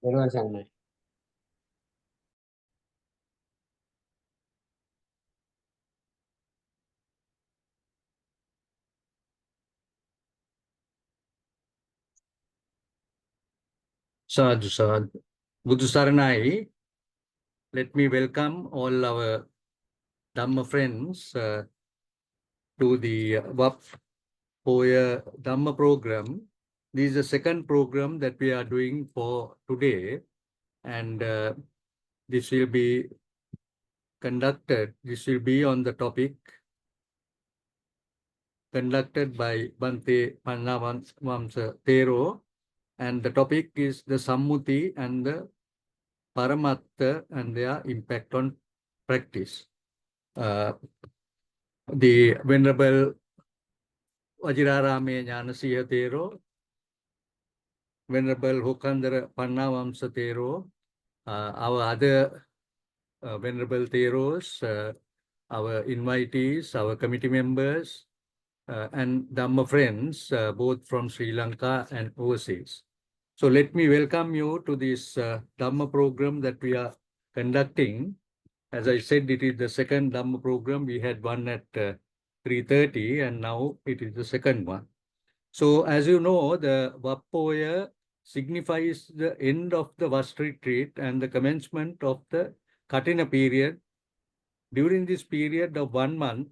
Sadhu, sadhu. Buddha Saranai, let me welcome all our Dhamma friends to the VAP Poya Dhamma program. This is the second program that we are doing for today, and this will be conducted, this will be on the topic conducted by Bhante Paññāvamsa Thero, and the topic is the Sammuti and the Paramattha and their impact on practice. The Venerable Vajirarame Jnanasiha Thero, Venerable Hokandara Pannavamsa Thero, our other Venerable Theros, our invitees, our committee members, and Dhamma friends, both from Sri Lanka and overseas. So let me welcome you to this Dhamma program that we are conducting. As I said, it is the second Dhamma program. We had one at 3:30 and now it is the second one. So as you know, the Vappoya signifies the end of the Vast retreat and the commencement of the Katina period. During this period of 1 month,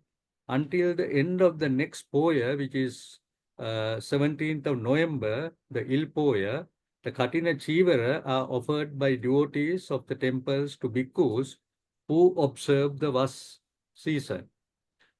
until the end of the next Poya, which is 17th of November, the Il Poya, the Katina Chivara are offered by devotees of the temples to bhikkhus who observe the Vas season.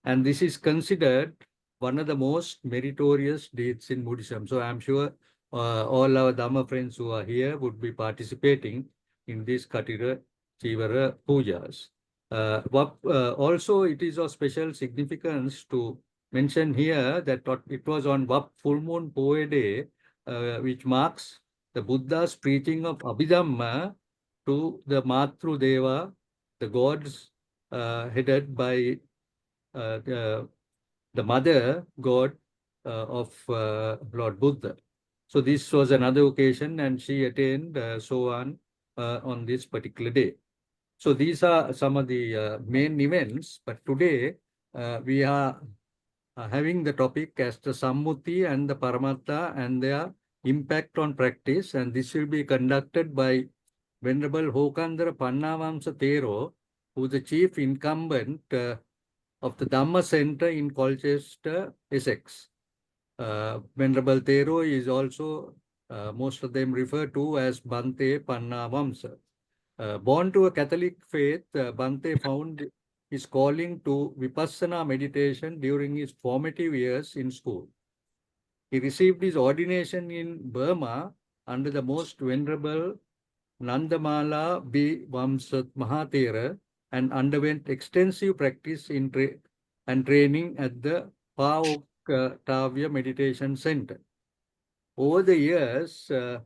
And this is considered one of the most meritorious deeds in Buddhism. So I'm sure all our Dhamma friends who are here would be participating in these Katina Chivara pujas. Also, it is of special significance to mention here that it was on Vap full moon Poya day, which marks the Buddha's preaching of Abhidhamma to the Matru Deva, the gods headed by the mother god of Lord Buddha. So this was another occasion, and she attained so on this particular day. So these are some of the main events, but today we are having the topic as the Sammuti and the Paramattha and their impact on practice, and this will be conducted by Venerable Hokandara Pannavamsa Thero, who is the chief incumbent of the Dhamma Center in Colchester, Essex. Venerable Thero is also, most of them refer to as Bhante Paññāvamsa. Born to a Catholic faith, Bhante found his calling to Vipassana meditation during his formative years in school. He received his ordination in Burma under the most venerable Nandamala B. Vamsat Mahathera and underwent extensive practice in and training at the Tavya Meditation Center. Over the years that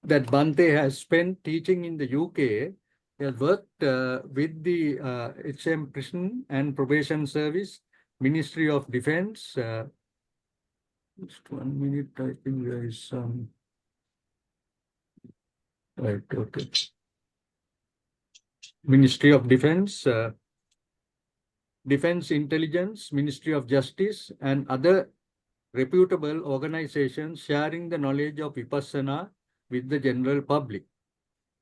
Bhante has spent teaching in the UK, he has worked with the HM Prison and Probation Service, Ministry of Defense. Just 1 minute, I think there is some. Right, okay. Ministry of Defense, Defense Intelligence, Ministry of Justice, and other reputable organizations sharing the knowledge of Vipassana with the general public.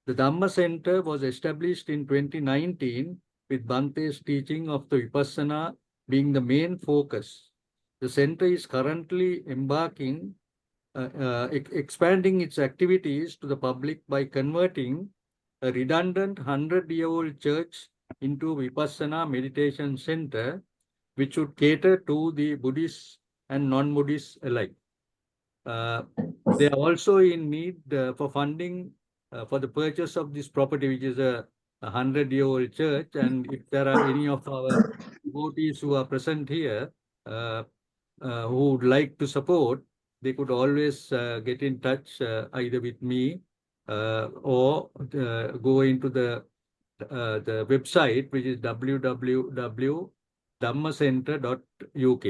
The Dhamma Center was established in 2019 with Bhante's teaching of the Vipassana being the main focus. The center is currently expanding its activities to the public by converting a redundant 100-year-old church into Vipassana Meditation Center, which would cater to the Buddhists and non-Buddhists alike. They are also in need for funding for the purchase of this property, which is a 100-year-old church. And if there are any of our devotees who are present here who would like to support, they could always get in touch either with me or go into the website, which is www.dhammacenter.uk.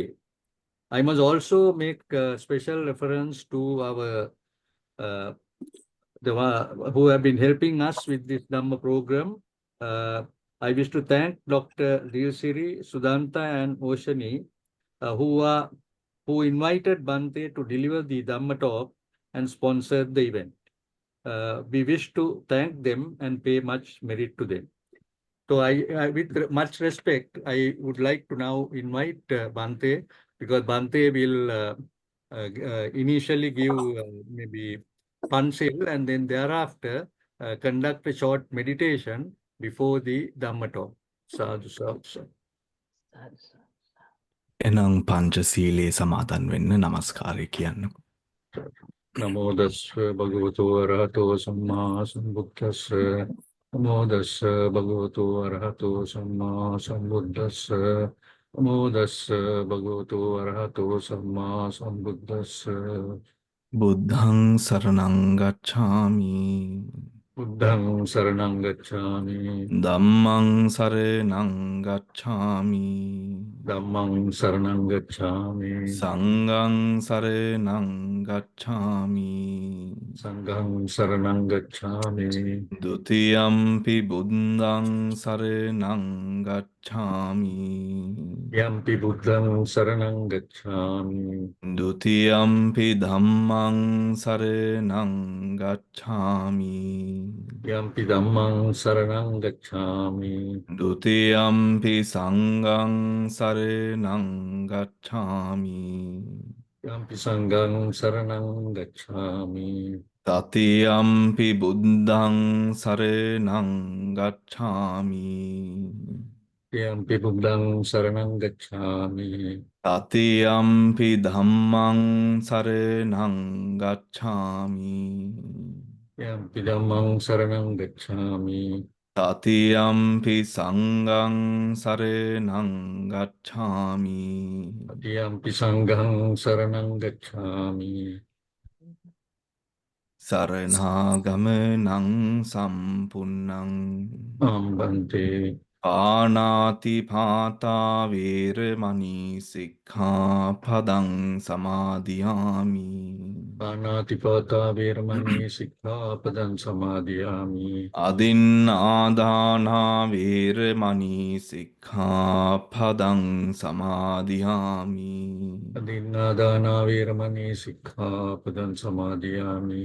I must also make special reference to our who have been helping us with this Dhamma program. I wish to thank Dr. Dilsiri, Sudanta, and Oshani, who invited Bhante to deliver the Dhamma talk and sponsored the event. We wish to thank them and pay much merit to them. So with much respect, I would like to now invite Bhante, because Bhante will initially give maybe Pansil, and then thereafter conduct a short meditation before the Dhamma talk. Sadhu, sadhu, sadhu. එනම් පංචසීලයේ සමාදන් වෙන්න නමස්කාරය කියන්නකු. Namo tassa bhagavato arahato samma sambuddhassa. Namo tassa bhagavato arahato samma sambuddhassa. Namo tassa bhagavato arahato samma sambuddhassa. බුද්ධං සරණං ගච්ඡාමි. Buddhang saranang gacchami. ධම්මං සරණං ගච්ඡාමි. Dhammang saranang gacchami. සංඝං සරණං ගච්ඡාමි. Sanghang saranang gacchami. ဒုတိယံ පි බුද්ධං සරණං ගච්ඡාමි. Yampi buddhang saranang gacchami. ဒုတိယံ පි ධම්මං සරණං ගච්ඡාමි. Yampi dhammang saranang gacchami. ဒုတိယံ පි සංඝං සරණං ගච්ඡාමි. Yampi sanghang saranang gacchami. တတိယံ පි බුද්ධං සරණං ගච්ඡාමි. Yampi buddhang saranang gacchami. တတိယံ පි ධම්මං සරණං ගච්ඡාමි. Yampi dhammang saranang gacchami. တတိယံ පි සංඝං සරණං ගච්ඡාමි. Yampi sanghang saranang gacchami. සරණාගමනං සම්පුන්නං Bhante. පානාති පාතා වේරමණී සික්ඛාපදං සමාදියාමි. Panatipata veramani sikkhapadam samadhiyami. අදින්නාදානා වේරමණී සික්ඛාපදං සමාදියාමි. Adinadana veramani sikkhapadam samadhiyami.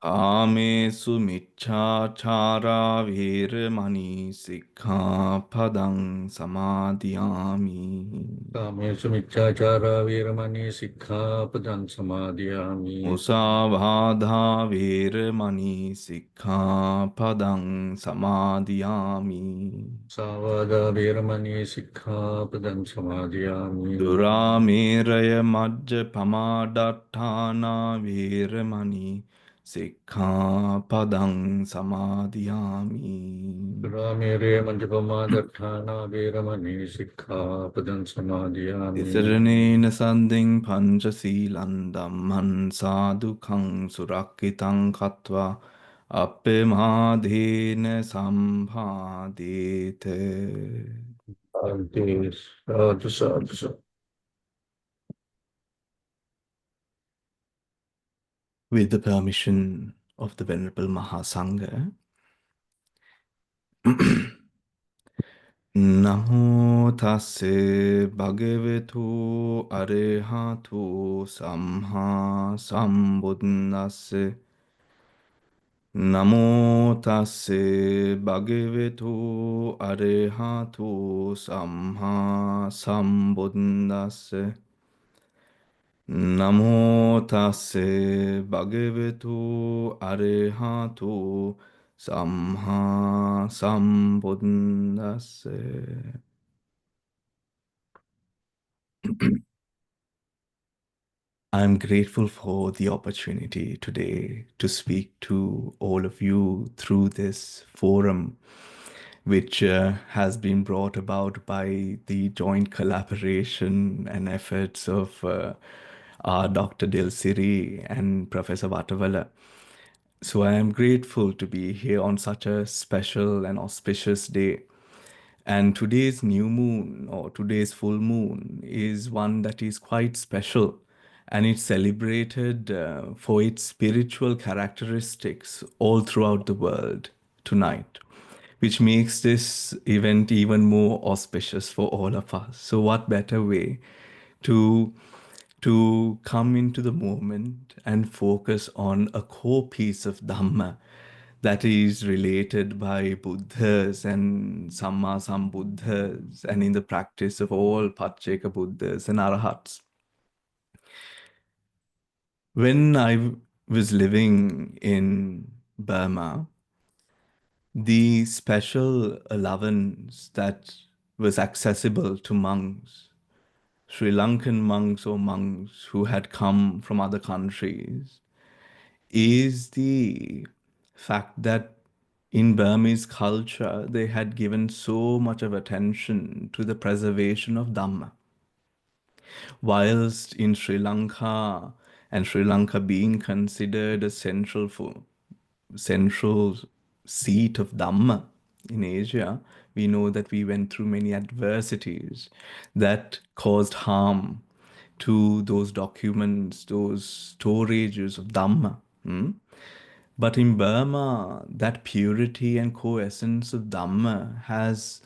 කාමේසු මිච්ඡාචාරා වේරමණී සික්ඛාපදං සමාදියාමි. Kamesu miccācara veramani sikkhapadam samadhiyami. මුසාවාදා වේරමණී සික්ඛාපදං සමාදියාමි. Savada veramani sikkhapadam samadhiyami. දුරාමේරය මජ්ජ පමාදට්ඨානා වේරමණී සික්ඛාපදං සමාදියාමි. Ramere manjapama dattana veramani sikkhapadam samadhiyami. තිසරණේන සන්දින් පංචසීලං ධම්මං සාදුකං සුරක්ඛිතං කତ୍වා අප්පමාදේන සම්පාදේත. Bhante. Sadhu, sadhu, sadhu. With the permission of the Venerable Mahasangha, Namo tassa bhagavato arahato samma sambuddhassa. Namo tassa bhagavato arahato samma sambuddhassa. Namo tassa bhagavato arahato samma sambuddhassa. I'm grateful for the opportunity today to speak to all of you through this forum, which has been brought about by the joint collaboration and efforts of our Dr. Dilsiri and Professor Vatavala. So I am grateful to be here on such a special and auspicious day. And today's new moon or today's full moon is one that is quite special, and it's celebrated for its spiritual characteristics all throughout the world tonight, which makes this event even more auspicious for all of us. So what better way to come into the moment and focus on a core piece of Dhamma that is related by Buddhas and Samma Sambuddhas, and in the practice of all Pacceka Buddhas and Arahats. When I was living in Burma, the special allowance that was accessible to monks, Sri Lankan monks or monks who had come from other countries, is the fact that in Burmese culture, they had given so much of attention to the preservation of Dhamma. Whilst in Sri Lanka, and Sri Lanka being considered a central seat of Dhamma in Asia, we know that we went through many adversities that caused harm to those documents, those storages of Dhamma. But in Burma, that purity and co-essence of Dhamma has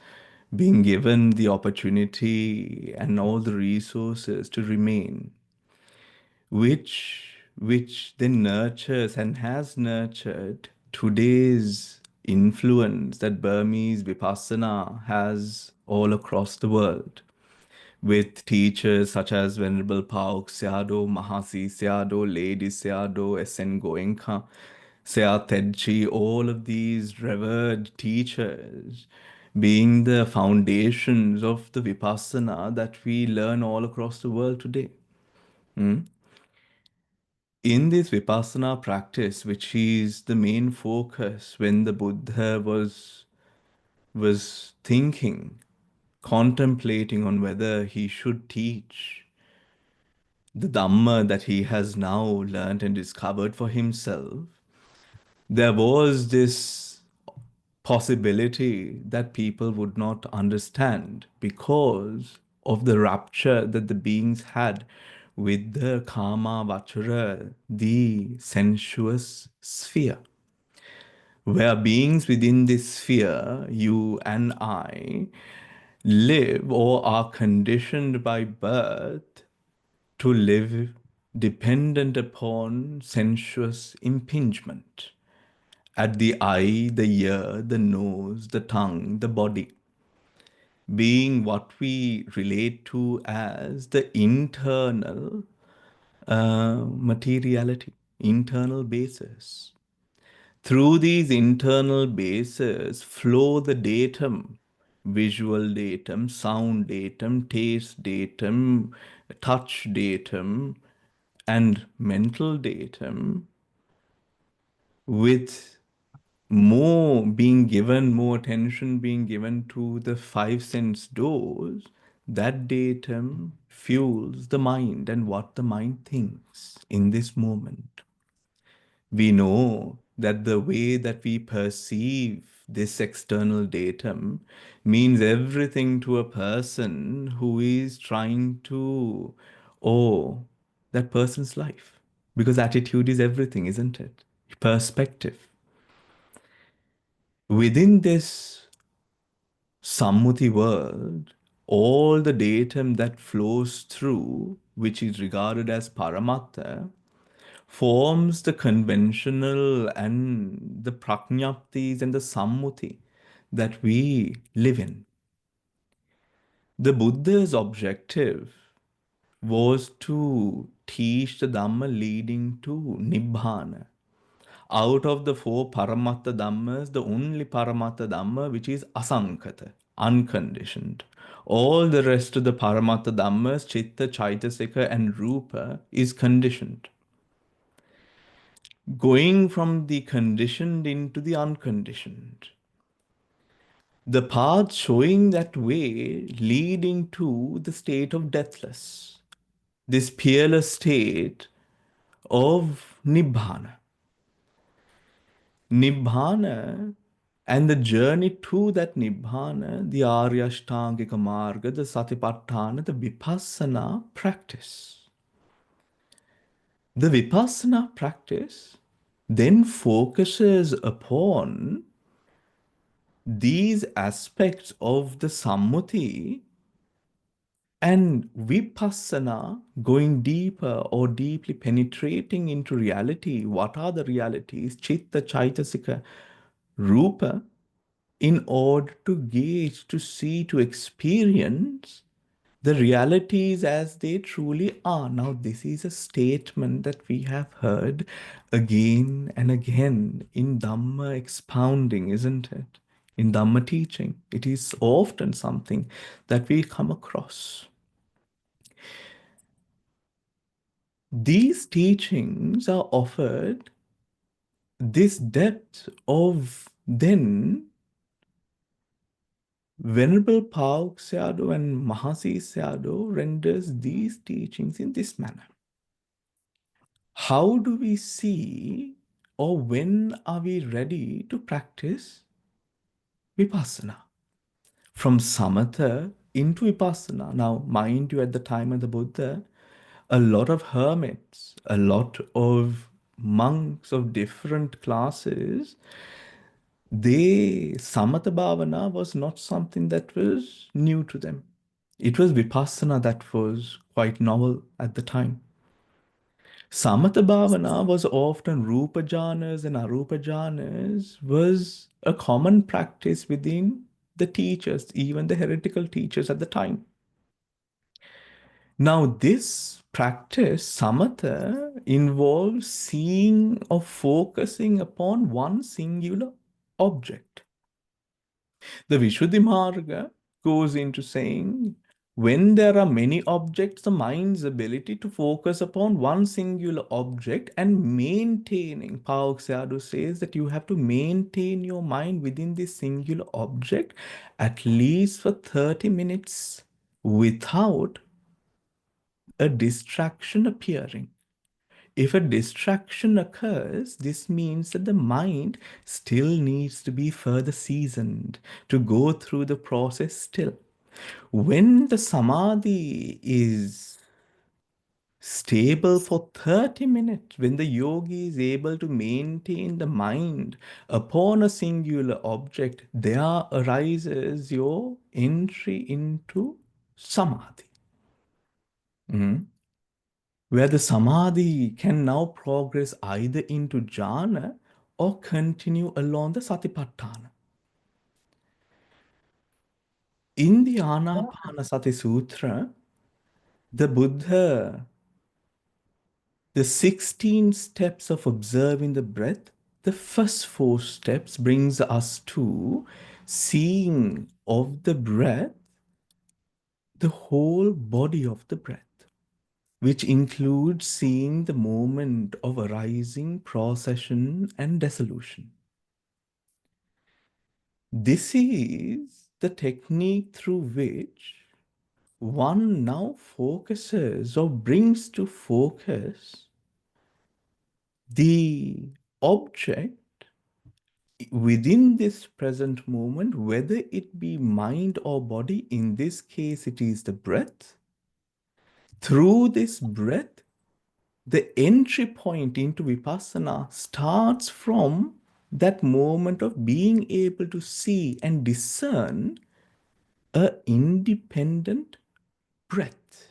been given the opportunity and all the resources to remain, which then nurtures and has nurtured today's influence that Burmese Vipassana has all across the world, with teachers such as Venerable Pauk Sayadaw, Mahasi Sayadaw, Lady Sayadaw, S.N. Goenka, Sayadaw Tedchi, all of these revered teachers being the foundations of the Vipassana that we learn all across the world today. In this Vipassana practice, which is the main focus when the Buddha was thinking, contemplating on whether he should teach the Dhamma that he has now learned and discovered for himself, there was this possibility that people would not understand because of the rapture that the beings had with the Kama Vachara, the sensuous sphere. Where beings within this sphere, you and I, live or are conditioned by birth to live dependent upon sensuous impingement at the eye, the ear, the nose, the tongue, the body, being what we relate to as the internal materiality, internal basis. Through these internal bases flow the datum, visual datum, sound datum, taste datum, touch datum, and mental datum, with more attention being given to the five sense doors. That datum fuels the mind and what the mind thinks in this moment. We know that the way that we perceive this external datum means everything to a person who is trying to owe that person's life. Because attitude is everything, isn't it? Perspective. Within this Sammuti world, all the datum that flows through, which is regarded as Paramattha, forms the conventional and the prajñaptis and the sammuti that we live in. The Buddha's objective was to teach the Dhamma leading to Nibbana. Out of the four Paramattha Dhammas, the only Paramattha Dhamma which is asankata, unconditioned. All the rest of the Paramattha Dhammas, Chitta, Chaitasika and Rupa, is conditioned. Going from the conditioned into the unconditioned. The path showing that way leading to the state of deathless, this peerless state of Nibbana. Nibbana and the journey to that Nibbana, the Arya Ashtangika Marga, the Satipatthana, the Vipassana practice. The Vipassana practice then focuses upon these aspects of the Sammuti and Vipassana going deeper or deeply penetrating into reality. What are the realities? Chitta, Chaitasika, Rupa, in order to gauge, to see, to experience the realities as they truly are. Now, this is a statement that we have heard again and again in Dhamma expounding, isn't it? In Dhamma teaching, it is often something that we come across. These teachings are offered this depth of then Venerable Pauk Sayadaw and Mahasi Sayadaw renders these teachings in this manner. How do we see, or when are we ready to practice Vipassana? From Samatha into Vipassana. Now, mind you, at the time of the Buddha, a lot of hermits, a lot of monks of different classes, Samatha Bhavana was not something that was new to them. It was Vipassana that was quite novel at the time. Samatha Bhavana was often Rupa jhanas and Arupa jhanas was a common practice within the teachers, even the heretical teachers at the time. Now, this practice, Samatha, involves seeing or focusing upon one singular object. The Vishuddhimarga goes into saying, when there are many objects, the mind's ability to focus upon one singular object and maintaining, Pauk Sayadaw says that you have to maintain your mind within this singular object at least for 30 minutes without a distraction appearing. If a distraction occurs, this means that the mind still needs to be further seasoned to go through the process still. When the samadhi is stable for 30 minutes, when the yogi is able to maintain the mind upon a singular object, there arises your entry into samadhi. Where the samadhi can now progress either into jhana or continue along the satipatthana. In the Anapanasati Sutra, the Buddha, the 16 steps of observing the breath, the first 4 steps brings us to seeing of the breath, the whole body of the breath, which includes seeing the moment of arising, procession, and dissolution. This is the technique through which one now focuses or brings to focus the object within this present moment, whether it be mind or body. In this case, it is the breath. Through this breath, the entry point into Vipassana starts from that moment of being able to see and discern a independent breath.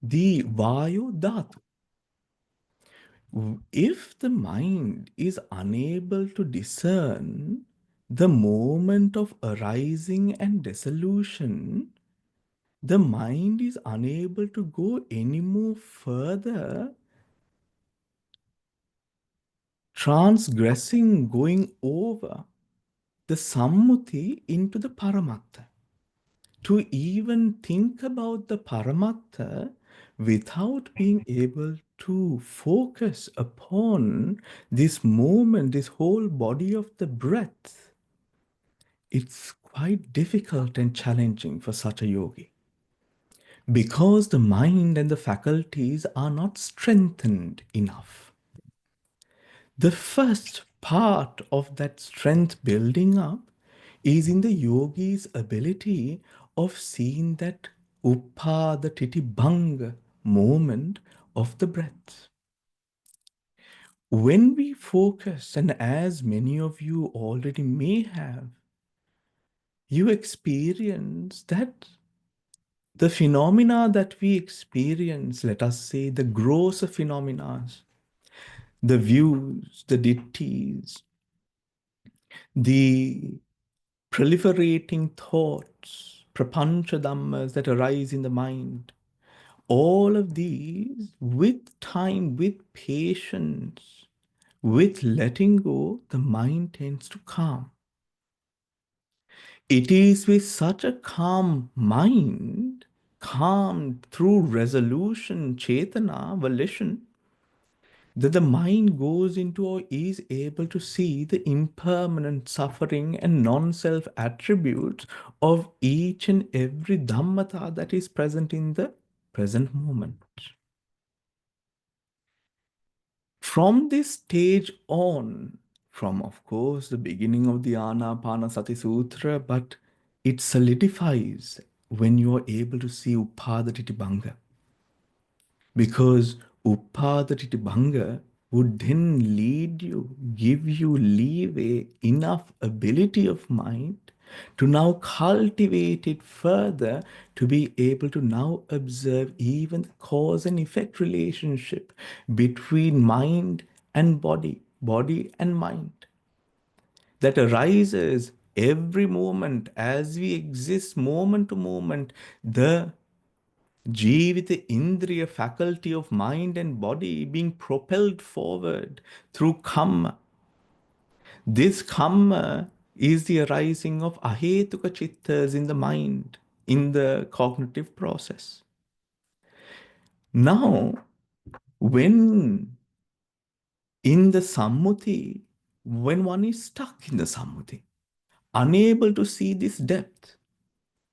The Vayu Dhatu. If the mind is unable to discern the moment of arising and dissolution, the mind is unable to go any more further, transgressing, going over the Sammuti into the Paramattha. To even think about the Paramattha without being able to focus upon this moment, this whole body of the breath, it's quite difficult and challenging for such a yogi. Because the mind and the faculties are not strengthened enough. The first part of that strength building up is in the yogi's ability of seeing that Uppada Titibhanga moment of the breath. When we focus, and as many of you already may have, you experience that the phenomena that we experience, let us say the grosser phenomena, the views, the dittis, the proliferating thoughts, prapancha dhammas that arise in the mind, all of these, with time, with patience, with letting go, the mind tends to calm. It is with such a calm mind, calmed through resolution, chetana, volition, that the mind goes into or is able to see the impermanent suffering and non-self attributes of each and every dhammata that is present in the present moment. From this stage on, from of course the beginning of the Anapanasati Sutra, but it solidifies when you are able to see Upadati Bhanga. Because Upadati Bhanga would then lead you, give you leeway, enough ability of mind to now cultivate it further, to be able to now observe even the cause and effect relationship between mind and body, body and mind, that arises every moment as we exist moment to moment. The Jivita Indriya faculty of mind and body being propelled forward through karma. This karma is the arising of ahetuka chittas in the mind, in the cognitive process. Now, when in the Sammuti, when one is stuck in the Sammuti, unable to see this depth,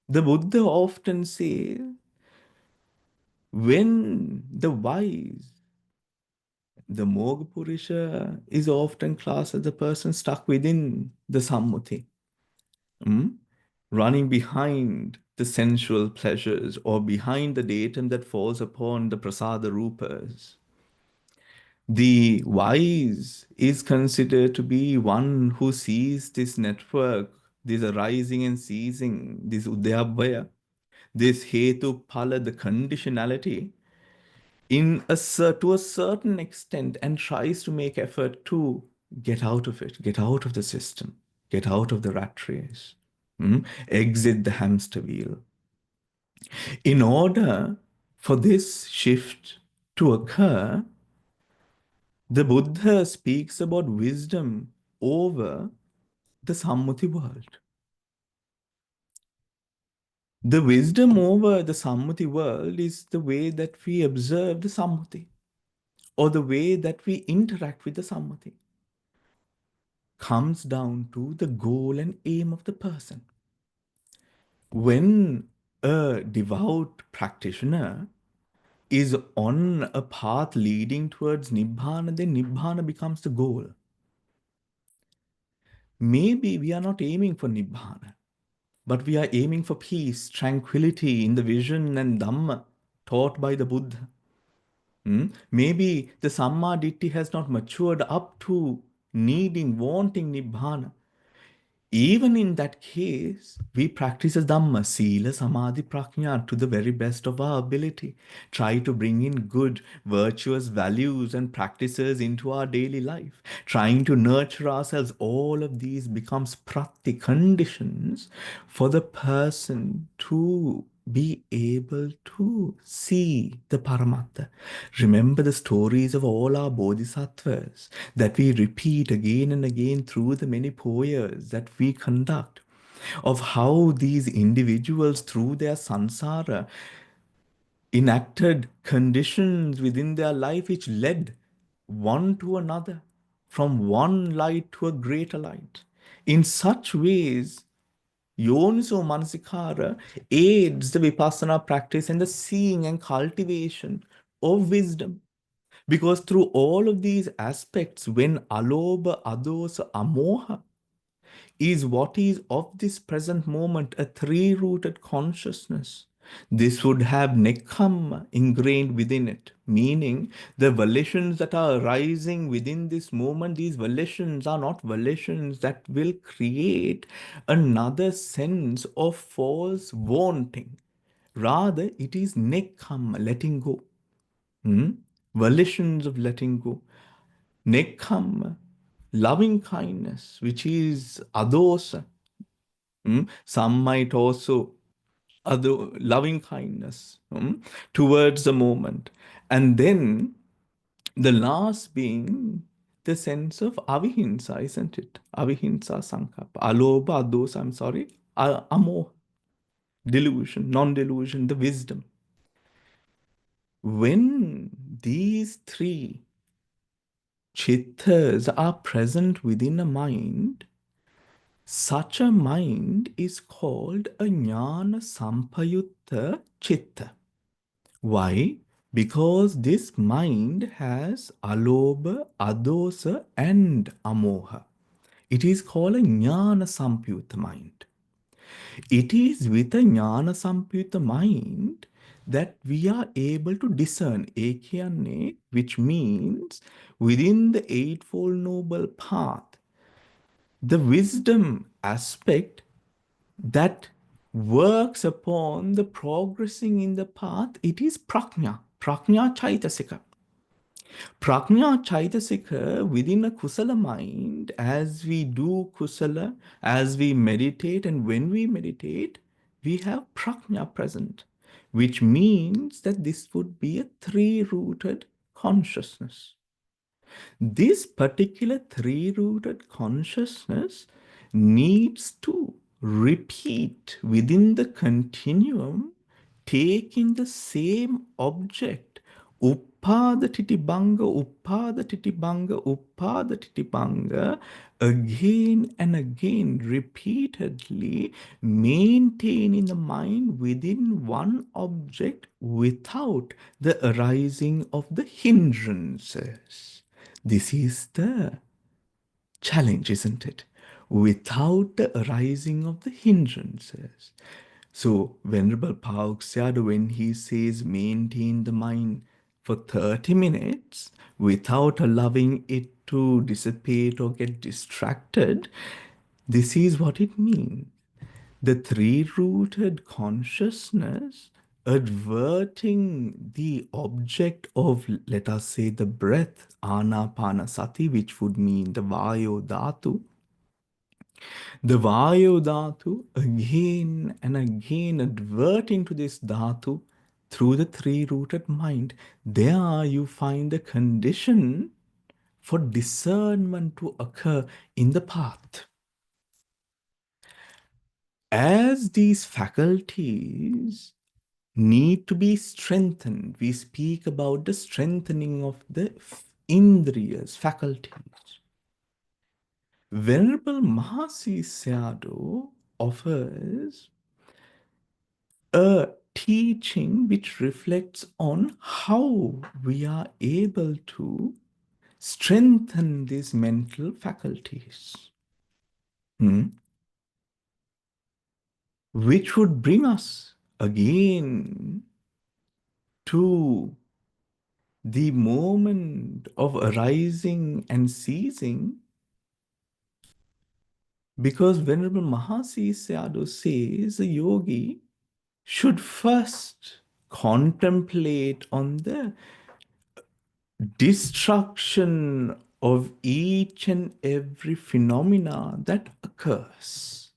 the Buddha often says, when the wise, the Moga Purusha is often classed as the person stuck within the Sammuti, running behind the sensual pleasures or behind the datum that falls upon the prasada rupas. The wise is considered to be one who sees this network, this arising and ceasing, this udayabhaya, this hetu pala, the conditionality, to a certain extent, and tries to make effort to get out of it, get out of the system, get out of the rat race, exit the hamster wheel. In order for this shift to occur, the Buddha speaks about wisdom over the Sammuti world. The wisdom over the Sammuti world is the way that we observe the Sammuti, or the way that we interact with the Sammuti. Comes down to the goal and aim of the person. When a devout practitioner is on a path leading towards Nibbana, then Nibbana becomes the goal. Maybe we are not aiming for Nibbana, but we are aiming for peace, tranquility in the vision and Dhamma taught by the Buddha. Maybe the Samma Ditti has not matured up to needing, wanting Nibbana. Even in that case, we practice as Dhamma, Sila, Samadhi, Prajna to the very best of our ability. Try to bring in good, virtuous values and practices into our daily life. Trying to nurture ourselves. All of these becomes prati, conditions for the person to be able to see the Paramattha. Remember the stories of all our bodhisattvas that we repeat again and again through the many poyas that we conduct, of how these individuals through their samsara enacted conditions within their life which led one to another, from one light to a greater light. In such ways, Yoniso Manasikara aids the Vipassana practice and the seeing and cultivation of wisdom. Because through all of these aspects, when Alobha, Adosa, Amoha is what is of this present moment, a three-rooted consciousness, This would have nekkhamma ingrained within it, meaning the volitions that are arising within this moment, these volitions are not volitions that will create another sense of false wanting. Rather, it is nekkhamma, letting go. Volitions of letting go. Nekkhamma, loving kindness, which is adosa. Some might also other loving kindness towards the moment. And then the last being the sense of avihimsa, isn't it? Avihimsa sankappa. Alobha, adosa, I'm sorry. Amo, delusion, non-delusion, the wisdom. When these three chittas are present within a mind, such a mind is called a jnana sampayutta chitta. Why? Because this mind has alobha, adosa, and amoha. It is called a jnana sampyuta mind. It is with a jnana sampyuta mind that we are able to discern ekyanne, which means within the Eightfold Noble Path, the wisdom aspect that works upon the progressing in the path, it is prajna, prajna chaitasika. Prajna chaitasika within a kusala mind, as we do kusala, as we meditate, and when we meditate, we have prajna present, which means that this would be a three-rooted consciousness. This particular three-rooted consciousness needs to repeat within the continuum, taking the same object, uppada titibanga, uppada titibanga, uppada titibanga, again and again, repeatedly maintaining the mind within one object without the arising of the hindrances. This is the challenge, isn't it? Without the arising of the hindrances. So, Venerable Paugsyadu, when he says maintain the mind for 30 minutes without allowing it to dissipate or get distracted, this is what it means. The three-rooted consciousness averting the object of, let us say, the breath, anapanasati, which would mean the vayu dhatu. The vayu dhatu, again and again adverting to this dhatu through the three-rooted mind. There you find the condition for discernment to occur in the path. As these faculties need to be strengthened, we speak about the strengthening of the indriyas, faculties. Venerable Mahasi Sayadaw offers a teaching which reflects on how we are able to strengthen these mental faculties. Which would bring us again to the moment of arising and ceasing, because Venerable Mahasi Sayadaw says a yogi should first contemplate on the destruction of each and every phenomena that occurs.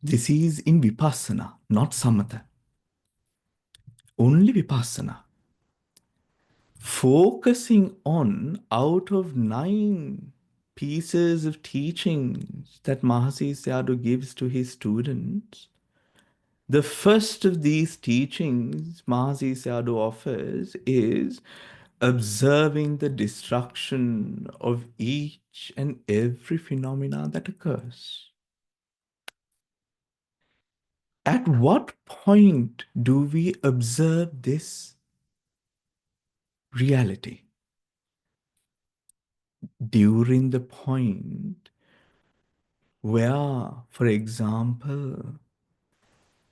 This is in Vipassana, not Samatha. Only Vipassana. Focusing on, out of 9 pieces of teachings that Mahasi Sayadaw gives to his students, the first of these teachings Mahasi Sayadaw offers is observing the destruction of each and every phenomena that occurs. At what point do we observe this reality? During the point where, for example,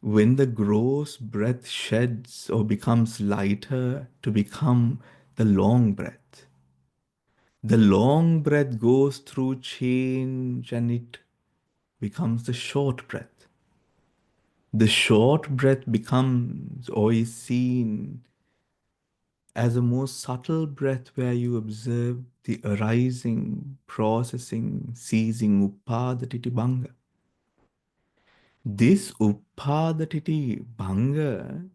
when the gross breath sheds or becomes lighter to become the long breath. The long breath goes through change and it becomes the short breath. The short breath becomes or is seen as a more subtle breath where you observe the arising, processing, ceasing upadhatiti bhanga. This upadhatiti bhanga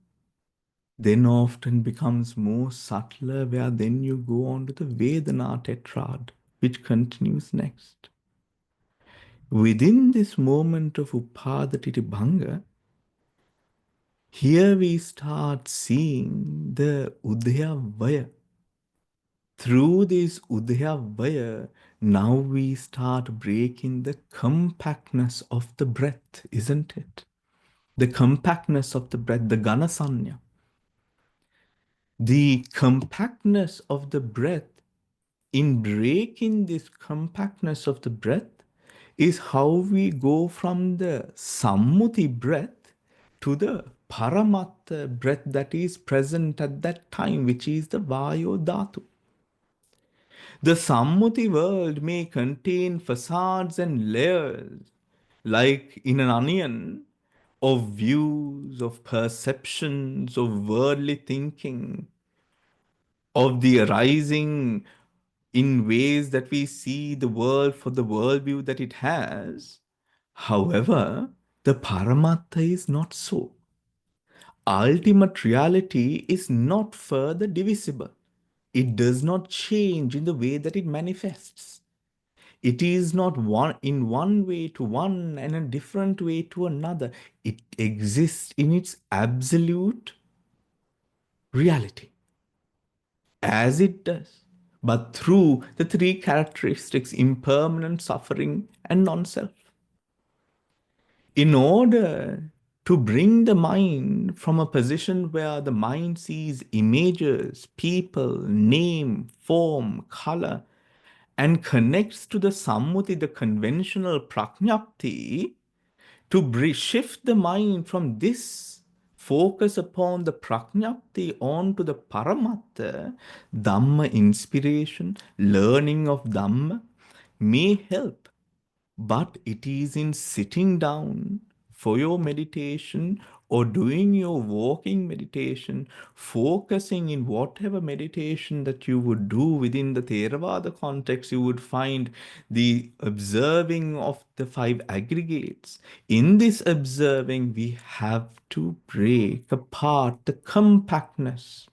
then often becomes more subtler where then you go on to the Vedana tetrad, which continues next. Within this moment of upadhatiti bhanga, here we start seeing the udayavaya. Through this udayavaya, now we start breaking the compactness of the breath, isn't it? The compactness of the breath, the ganasanya. The compactness of the breath, in breaking this compactness of the breath, is how we go from the Sammuti breath to the Paramattha breath that is present at that time, which is the Vayo Dhatu. The Sammuti world may contain facades and layers, like in an onion, of views, of perceptions, of worldly thinking, of the arising in ways that we see the world for the worldview that it has. However, the Paramattha is not so. Ultimate reality is not further divisible. It does not change in the way that it manifests. It is not one in one way to one and a different way to another. It exists in its absolute reality as it does, but through the three characteristics impermanent, suffering, and non self. In order to bring the mind from a position where the mind sees images, people, name, form, color, and connects to the Sammuti, the conventional prajnapti, to shift the mind from this focus upon the prajnapti onto the paramattha, Dhamma inspiration, learning of Dhamma may help, but it is in sitting down for your meditation or doing your walking meditation, focusing in whatever meditation that you would do within the Theravada context, you would find the observing of the five aggregates. In this observing, we have to break apart the compactness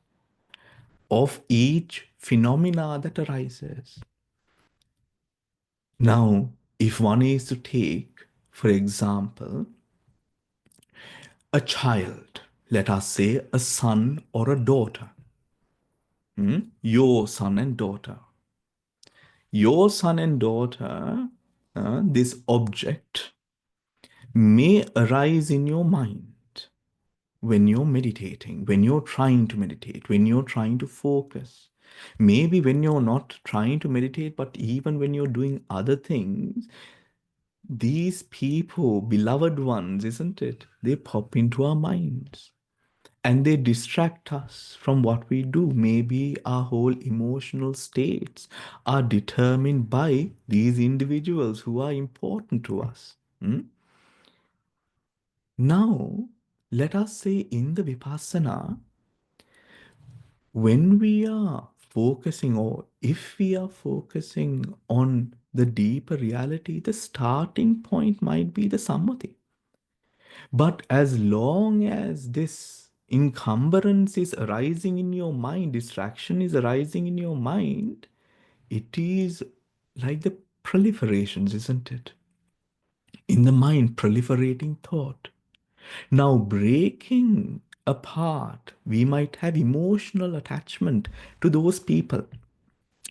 of each phenomena that arises. Now, if one is to take, for example, a child, let us say a son or a daughter, your son and daughter. Your son and daughter, this object may arise in your mind when you're meditating, when you're trying to meditate, when you're trying to focus. Maybe when you're not trying to meditate, but even when you're doing other things, these people, beloved ones, isn't it? They pop into our minds and they distract us from what we do. Maybe our whole emotional states are determined by these individuals who are important to us. Now, let us say in the Vipassana, when we are focusing, or if we are focusing on the deeper reality, the starting point might be the Sammuti. But as long as this encumbrance is arising in your mind, distraction is arising in your mind, it is like the proliferations, isn't it? In the mind, proliferating thought. Now, breaking apart, we might have emotional attachment to those people.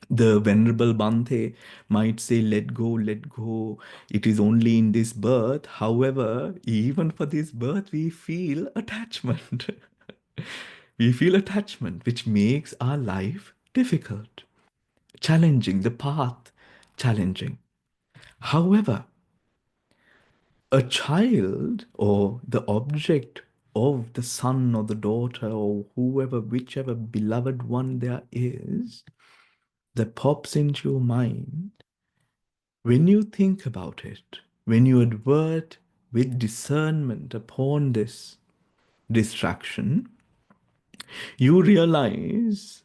The Venerable Bhante might say, let go, let go. It is only in this birth. However, even for this birth, we feel attachment. We feel attachment, which makes our life difficult, challenging, the path challenging. However, a child or the object of the son or the daughter or whoever, whichever beloved one there is, that pops into your mind, when you think about it, when you advert with discernment upon this distraction, you realize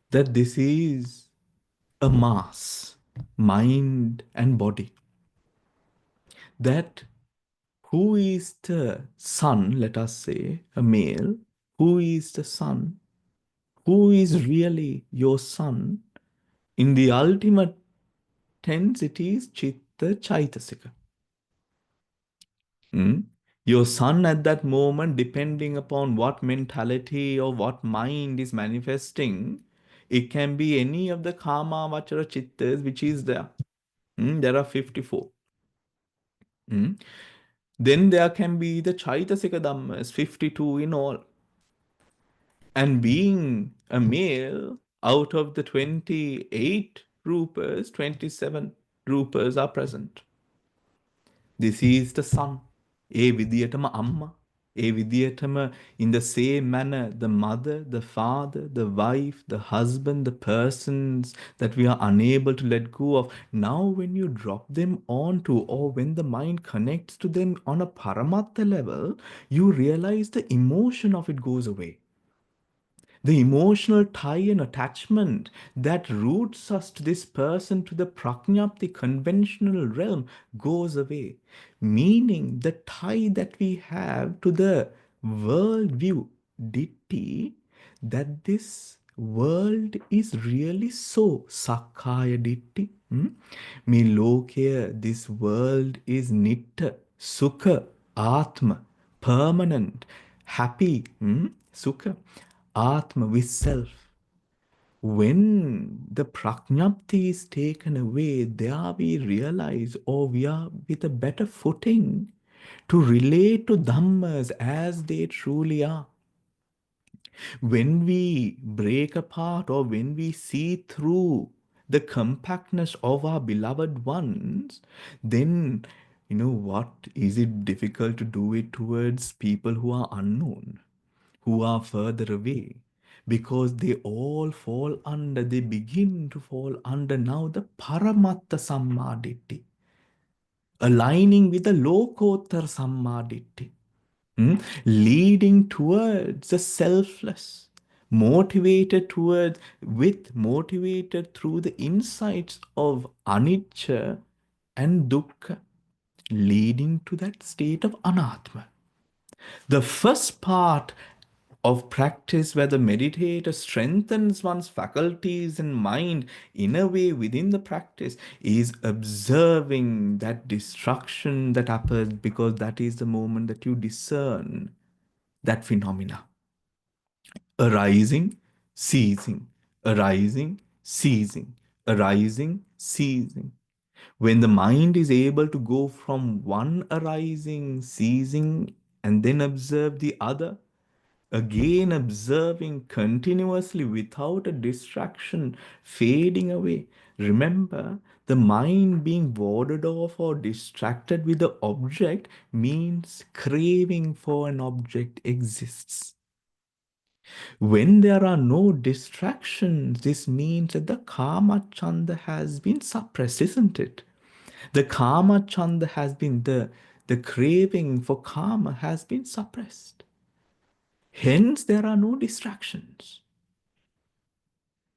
that this is a mass, mind and body. That who is the son, let us say, a male, who is the son, who is really your son, in the ultimate tense, it is Chitta Chaitasika. Your son at that moment, depending upon what mentality or what mind is manifesting, it can be any of the Kama Vachara Chittas which is there. There are 54. Then there can be the Chaitasika Dhammas, 52 in all. And being a male, out of the 28 rupas, 27 rupas are present. This is the son. E vidiyatama amma. E vidiyatama, in the same manner, the mother, the father, the wife, the husband, the persons that we are unable to let go of. Now when you drop them onto, or when the mind connects to them on a Paramattha level, you realize the emotion of it goes away. The emotional tie and attachment that roots us to this person, to the prajnapti conventional realm, goes away. Meaning the tie that we have to the world view, ditti, that this world is really so, sakkaya ditti. Me lokaya, this world is nitta, sukha, atma, permanent, happy, sukha. Atma with self. When the prajnapti is taken away, there we realize, or we are with a better footing to relate to Dhammas as they truly are. When we break apart or when we see through the compactness of our beloved ones, then you know what? Is it difficult to do it towards people who are unknown, who are further away? Because they all fall under, they begin to fall under now the Paramattha Sammaditi, aligning with the Lokottara Sammaditi, leading towards the selfless, motivated through the insights of anicca and dukkha, leading to that state of anatma. The first part of practice where the meditator strengthens one's faculties and mind in a way within the practice is observing that destruction that happens, because that is the moment that you discern that phenomena. Arising, ceasing, arising, ceasing, arising, ceasing. When the mind is able to go from one arising, ceasing, and then observe the other, again observing continuously without a distraction, fading away. Remember, the mind being warded off or distracted with the object means craving for an object exists. When there are no distractions, this means that the Kama Chanda has been suppressed, isn't it? The Kama Chanda has been, the craving for Kama has been suppressed. Hence, there are no distractions.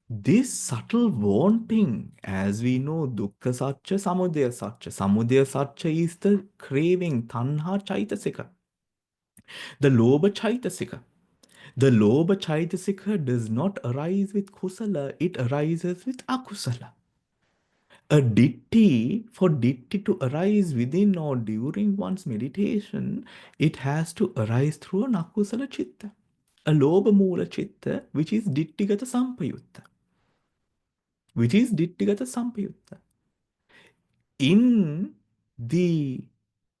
This subtle wanting, as we know, dukkha satcha, samudaya satcha. Samudaya satcha is the craving, tanha chaitasika, the lobha chaitasika. The lobha chaitasika does not arise with kusala, it arises with akusala. A ditti, for ditti to arise within or during one's meditation, it has to arise through an akusala chitta, a lobha moola chitta, which is dittigata sampayutta. In the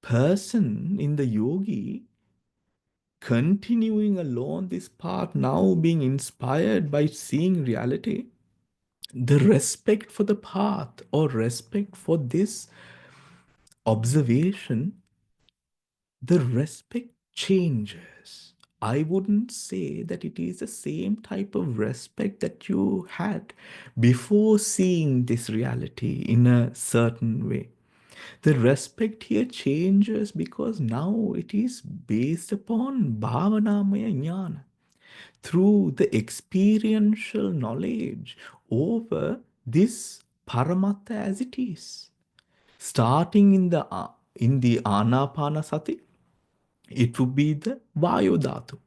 person, in the yogi, continuing along this path, now being inspired by seeing reality, the respect for the path or respect for this observation the respect changes. I wouldn't say that it is the same type of respect that you had before seeing this reality in a certain way. The respect here changes because now it is based upon bhavanamaya jnana, through the experiential knowledge over this Paramattha as it is. Starting in the Anapanasati, it would be the Vayu Dhatu.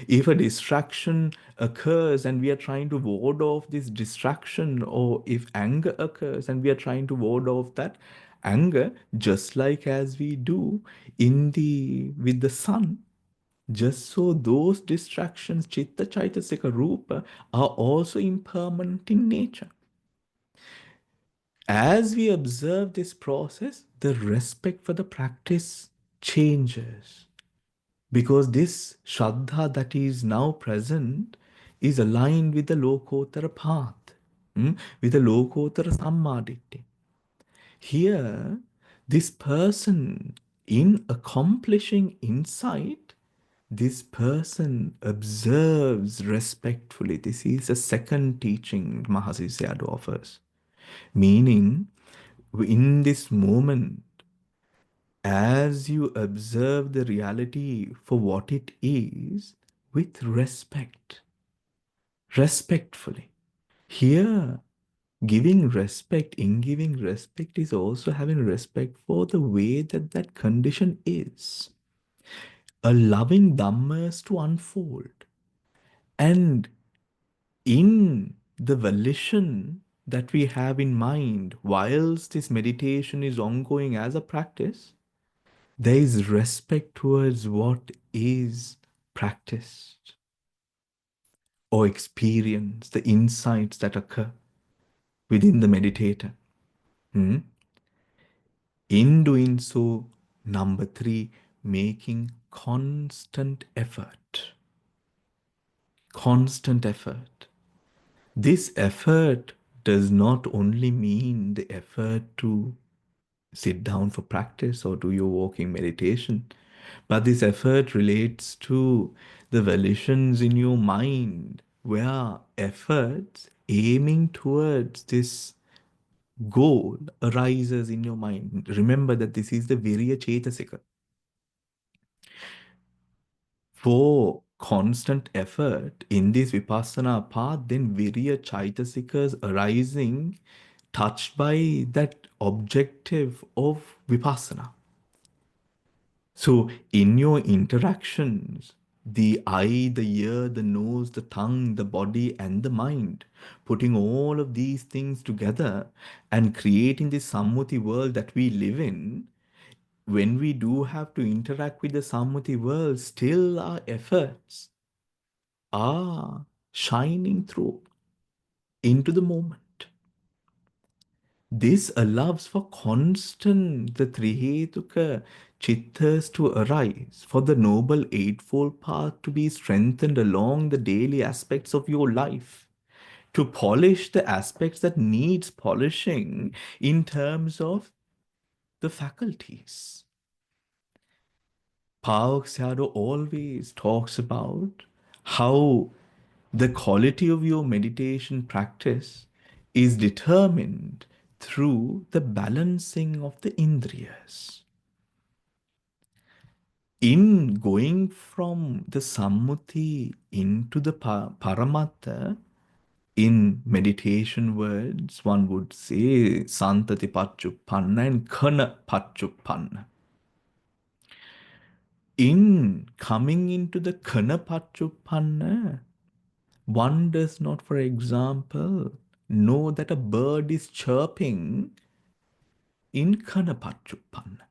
If a distraction occurs and we are trying to ward off this distraction, or if anger occurs and we are trying to ward off that anger, just like as we do in the with the sun, just so those distractions, chitta, chaitasika, rupa, are also impermanent in nature. As we observe this process, the respect for the practice changes. Because this Shraddha that is now present is aligned with the Lokotara path, with the Lokotara Sammaditya. Here, this person, in accomplishing insight, this person observes respectfully. This is the second teaching Mahasi Sayadaw offers. Meaning, in this moment, as you observe the reality for what it is, with respect, respectfully. Here, giving respect, in giving respect, is also having respect for the way that that condition is. Allowing Dhammas to unfold. And in the volition that we have in mind, whilst this meditation is ongoing as a practice, there is respect towards what is practiced or experienced, the insights that occur within the meditator. In doing so, number 3, making constant effort. Constant effort. This effort does not only mean the effort to sit down for practice or do your walking meditation, but this effort relates to the volitions in your mind, where efforts aiming towards this goal arises in your mind. Remember that this is the Virya Chetasika. For constant effort in this Vipassana path, then Virya Chaitasikas arising, touched by that objective of Vipassana. So, in your interactions, the eye, the ear, the nose, the tongue, the body, and the mind, putting all of these things together and creating this Sammuti world that we live in, when we do have to interact with the Sammuti world, still our efforts are shining through into the moment. This allows for constant the Trihetuka chittas to arise, for the Noble Eightfold Path to be strengthened along the daily aspects of your life, to polish the aspects that needs polishing in terms of the faculties. Pauk Sayadaw always talks about how the quality of your meditation practice is determined through the balancing of the indriyas. In going from the Sammuti into the Paramattha, in meditation words, one would say Santati Pachuppanna and Kana Pachuppanna. In coming into the Kana Pachuppanna, one does not, for example, know that a bird is chirping in Kanapachuppanna.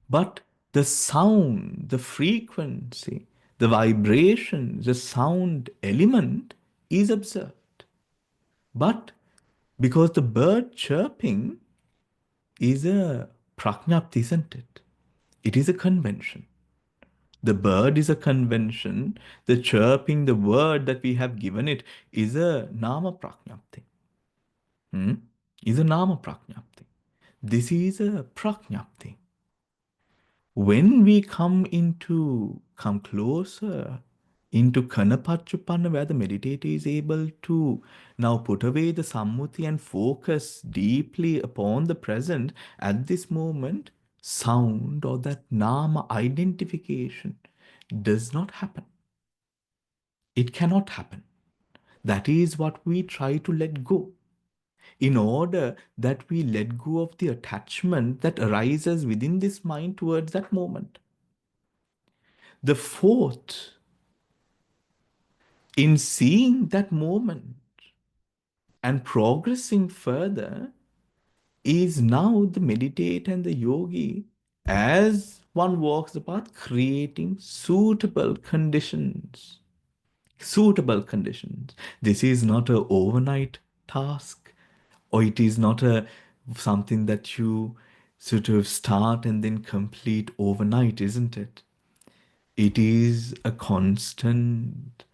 But the sound, the frequency, the vibration, the sound element is observed. But because the bird chirping is a prajnapti, isn't it? It is a convention. The bird is a convention. The chirping, the word that we have given it, is a nama prajnapti. Is a nama prajnapti. This is a prajnapti. When we come closer into Kanapachupana, where the meditator is able to now put away the Sammuti and focus deeply upon the present at this moment, sound or that Nama identification does not happen. It cannot happen. That is what we try to let go, in order that we let go of the attachment that arises within this mind towards that moment. The fourth, in seeing that moment and progressing further, is now the meditator and the yogi, as one walks the path, creating suitable conditions. Suitable conditions. This is not an overnight task, or it is not something that you sort of start and then complete overnight, isn't it? It is a constant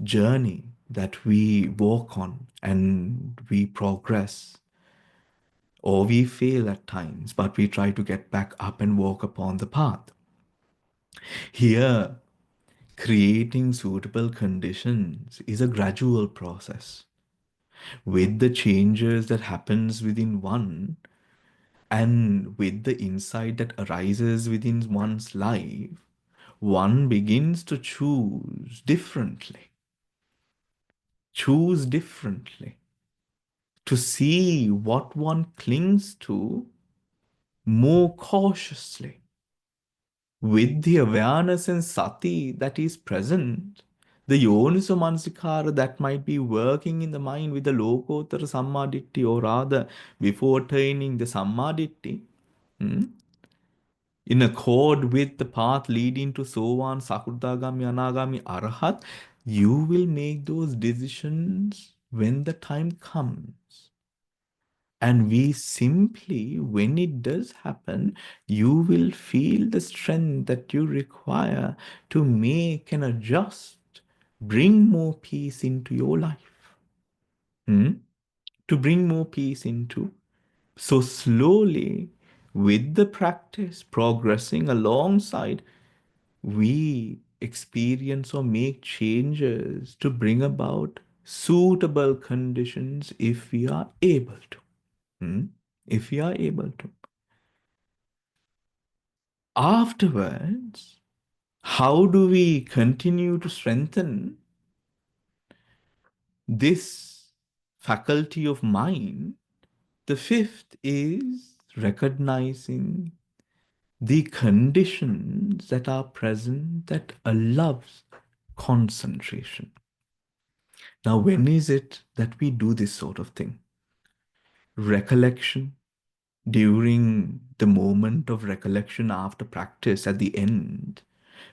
journey that we walk on, and we progress, or we fail at times, but we try to get back up and walk upon the path. Here, creating suitable conditions is a gradual process. With the changes that happens within one, and with the insight that arises within one's life, one begins to choose differently. Choose differently. To see what one clings to more cautiously. With the awareness and sati that is present, the yoniso manasikara that might be working in the mind with the lokotara sammaditthi, or rather before attaining the sammaditthi, in accord with the path leading to Sovan, Sakurdagami, Anagami, Arahat, you will make those decisions when the time comes. And we simply, when it does happen, you will feel the strength that you require to make and adjust, bring more peace into your life. To bring more peace into. So slowly, with the practice progressing alongside, we experience or make changes to bring about suitable conditions if we are able to. If we are able to. Afterwards, how do we continue to strengthen this faculty of mind? The fifth is recognizing the conditions that are present that allows concentration. Now, when is it that we do this sort of thing? Recollection, during the moment of recollection after practice at the end,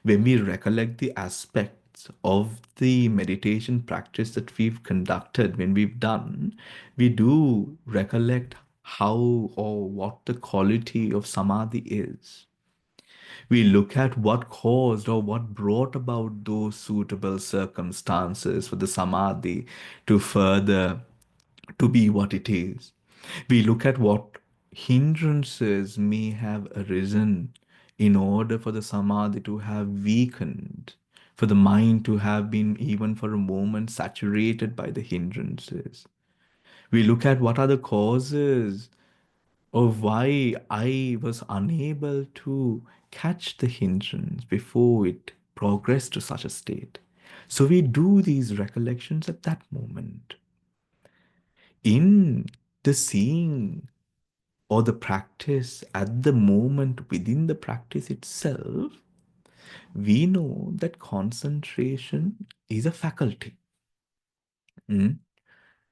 when we recollect the aspects of the meditation practice that we've conducted, when we've done, we do recollect how or what the quality of samadhi is. We look at what caused or what brought about those suitable circumstances for the samadhi to further to be what it is. We look at what hindrances may have arisen in order for the samadhi to have weakened, for the mind to have been even for a moment saturated by the hindrances. We look at what are the causes of why I was unable to catch the hindrance before it progressed to such a state. So we do these recollections at that moment. In the seeing or the practice at the moment within the practice itself, we know that concentration is a faculty.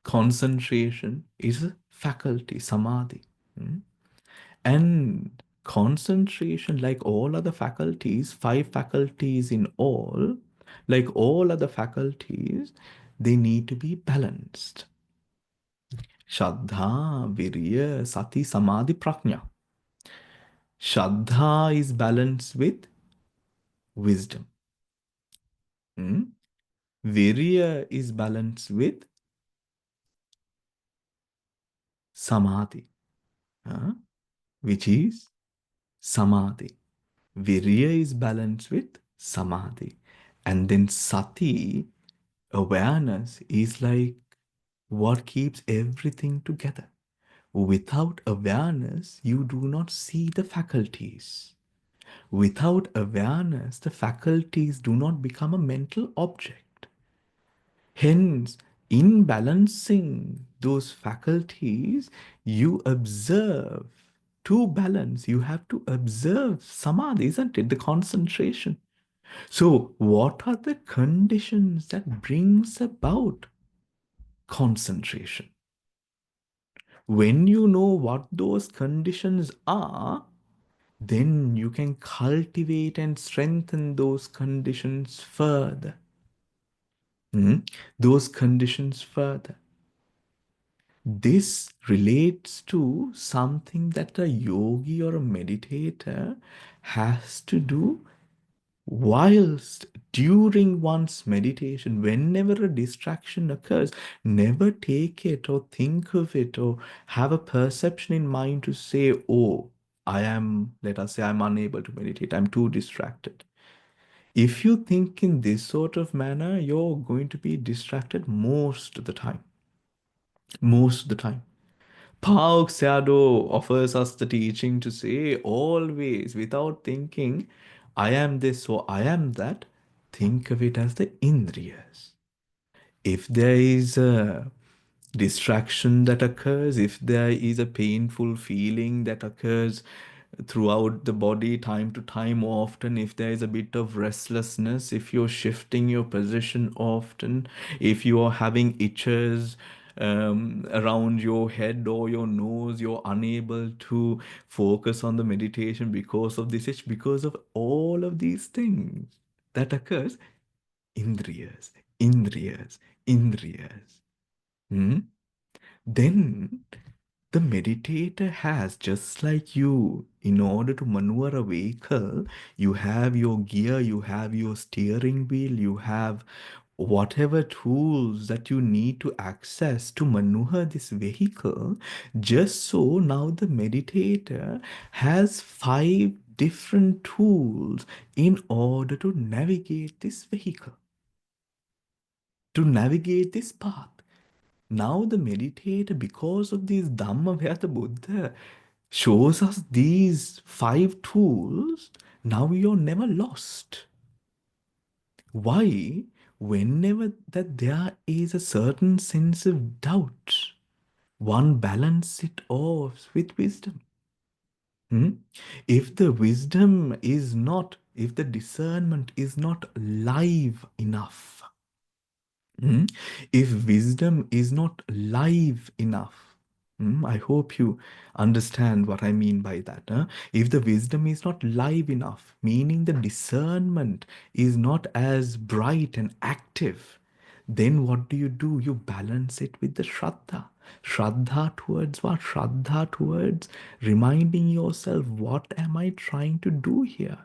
Concentration is a faculty, samadhi. And concentration, like all other faculties, five faculties in all, like all other faculties, they need to be balanced. Shraddha, Virya, Sati, Samadhi, Prajna. Shraddha is balanced with wisdom. Virya is balanced with Samadhi, which is Samadhi. Virya is balanced with samadhi. And then sati, awareness, is like what keeps everything together. Without awareness, you do not see the faculties. Without awareness, the faculties do not become a mental object. Hence, in balancing those faculties, you observe. To balance, you have to observe samadhi, isn't it? The concentration. So, what are the conditions that brings about concentration? When you know what those conditions are, then you can cultivate and strengthen those conditions further. Those conditions further. This relates to something that a yogi or a meditator has to do whilst during one's meditation. Whenever a distraction occurs, never take it or think of it or have a perception in mind to say, oh, let us say, I'm unable to meditate, I'm too distracted. If you think in this sort of manner, you're going to be distracted most of the time. Most of the time. Pauk Sayadaw offers us the teaching to say always, without thinking, I am this or I am that, think of it as the indriyas. If there is a distraction that occurs, if there is a painful feeling that occurs throughout the body time to time often, if there is a bit of restlessness, if you're shifting your position often, if you are having itches around your head or your nose, you're unable to focus on the meditation because of this itch, because of all of these things that occurs, indriyas, indriyas, indriyas. Then the meditator has, just like you, in order to maneuver a vehicle, you have your gear, you have your steering wheel, you have whatever tools that you need to access to maneuver this vehicle. Just so now the meditator has 5 different tools in order to navigate this vehicle, to navigate this path. Now the meditator, because of these Dhamma, where the Buddha shows us these 5 tools, now you're never lost. Why? Whenever that there is a certain sense of doubt, one balance it off with wisdom. If the wisdom is not, if the discernment is not live enough, if wisdom is not live enough, I hope you understand what I mean by that. If the wisdom is not live enough, meaning the discernment is not as bright and active, then what do? You balance it with the Shraddha. Shraddha towards what? Shraddha towards reminding yourself, what am I trying to do here?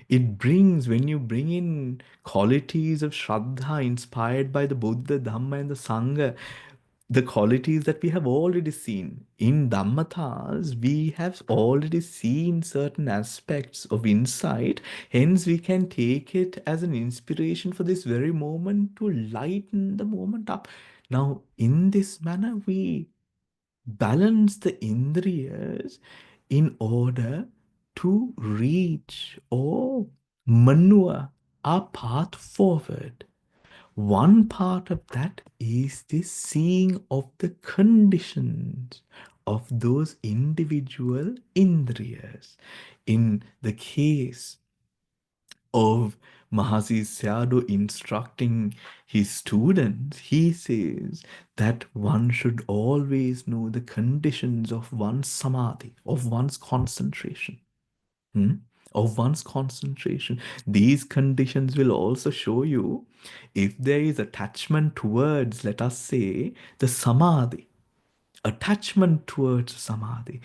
It brings, when you bring in qualities of Shraddha inspired by the Buddha, Dhamma, and the Sangha, the qualities that we have already seen. In Dhammatas, we have already seen certain aspects of insight. Hence, we can take it as an inspiration for this very moment to lighten the moment up. Now, in this manner, we balance the indriyas in order to reach or maneuver our path forward. One part of that is the seeing of the conditions of those individual indriyas. In the case of Mahasi Sayadaw instructing his students, he says that one should always know the conditions of one's samadhi, of one's concentration. Of one's concentration. These conditions will also show you if there is attachment towards, let us say, the samadhi, attachment towards samadhi.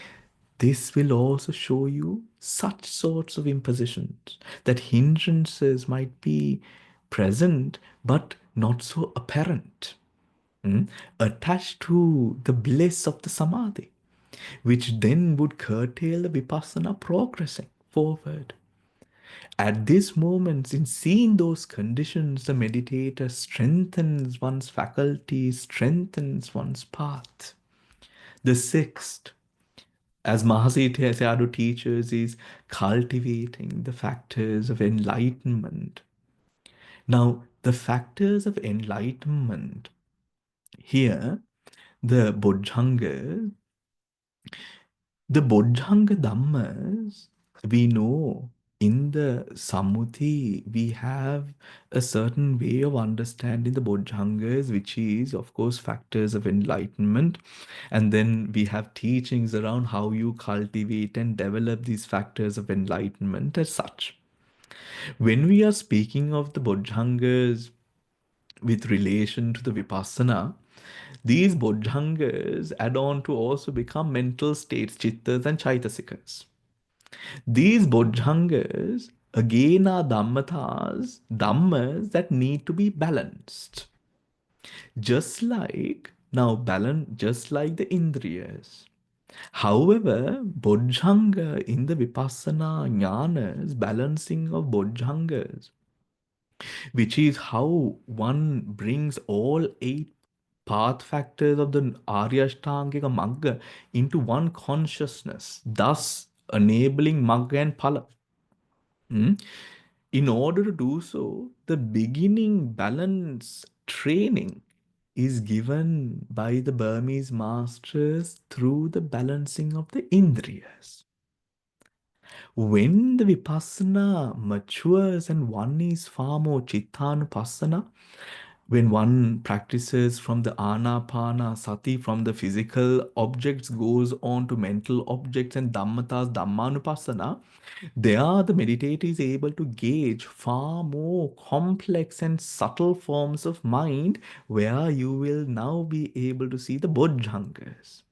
This will also show you such sorts of impositions, that hindrances might be present but not so apparent, attached to the bliss of the samadhi, which then would curtail the vipassana progressing. forward. At this moment, in seeing those conditions, the meditator strengthens one's faculties, strengthens one's path. The sixth, as Mahasi Sayadaw teaches, is cultivating the factors of enlightenment. Now, the factors of enlightenment here, the Bodhanga Dhammas, we know in the Sammuti, we have a certain way of understanding the Bodhangas, which is, of course, factors of enlightenment. And then we have teachings around how you cultivate and develop these factors of enlightenment as such. When we are speaking of the Bodhangas with relation to the Vipassana, these Bodhangas add on to also become mental states, chittas and chaitasikas. These bodhangas again are dhammas that need to be balanced. Just like the indriyas. However, bodhanga in the vipassana jnanas, balancing of bodhangas, which is how one brings all eight path factors of the Arya Ashtangika Magga into one consciousness, thus enabling Magga and Phala. In order to do so, the beginning balance training is given by the Burmese masters through the balancing of the Indriyas. When the Vipassana matures and one is far more Chittanupassana, when one practices from the Anapana Sati, from the physical objects, goes on to mental objects and Dhammatas, Dhammanupassana, there the meditator is able to gauge far more complex and subtle forms of mind where you will now be able to see the bodhangas.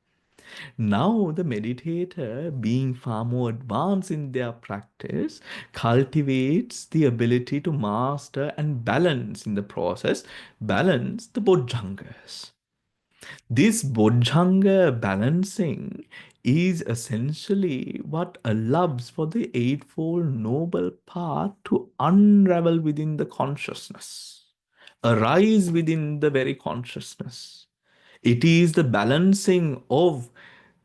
Now, the meditator, being far more advanced in their practice, cultivates the ability to master and balance in the process, balance the bodhangas. This bodhanga balancing is essentially what allows for the Eightfold Noble Path to unravel within the consciousness, arise within the very consciousness. It is the balancing of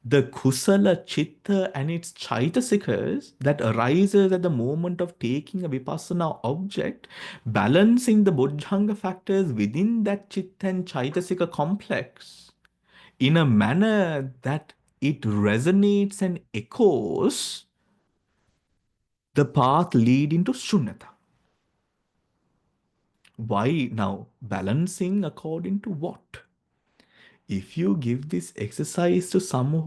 the kusala chitta and its chaitasikas that arises at the moment of taking a vipassana object, balancing the bodhanga factors within that chitta and chaitasika complex in a manner that it resonates and echoes the path leading to shunyata. Why now? Balancing according to what? If you give this exercise to someone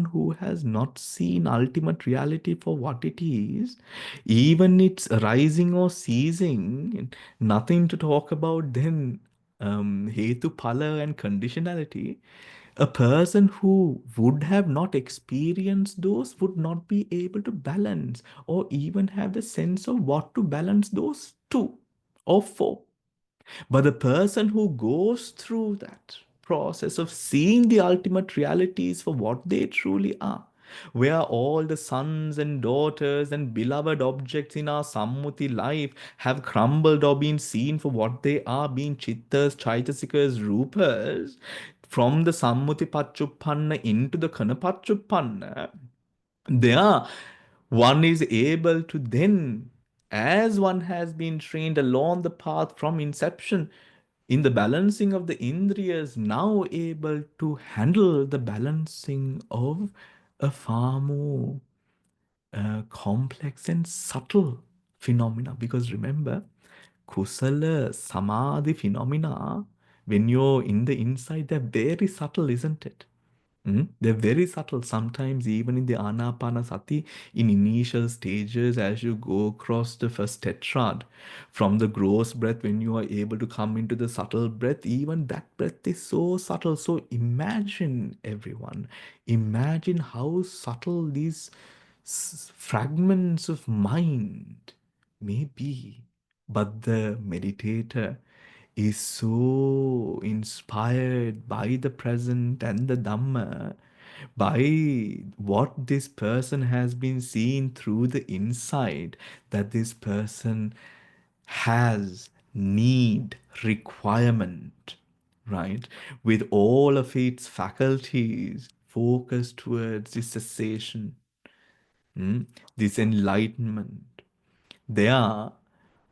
who has not seen ultimate reality for what it is, even its arising or ceasing, nothing to talk about then hetu phala and conditionality, a person who would have not experienced those would not be able to balance or even have the sense of what to balance those to or for. But the person who goes through that process of seeing the ultimate realities for what they truly are, where all the sons and daughters and beloved objects in our Sammuti life have crumbled or been seen for what they are, being chittas, chaitasikas, rupas, from the Sammuti Pachuppanna into the Kana Pachuppanna, there one is able to then, as one has been trained along the path from inception, in the balancing of the indriyas, now able to handle the balancing of a far more complex and subtle phenomena. Because remember, kusala samadhi phenomena, when you're in the inside, they're very subtle, isn't it? They're very subtle. Sometimes even in the Anapana Sati, in initial stages, as you go across the first tetrad, from the gross breath, when you are able to come into the subtle breath, even that breath is so subtle. So imagine, everyone, imagine how subtle these fragments of mind may be. But the meditator is so inspired by the present and the Dhamma by what this person has been seen through the insight that this person has need, requirement, right? With all of its faculties focused towards this cessation, this enlightenment. They are,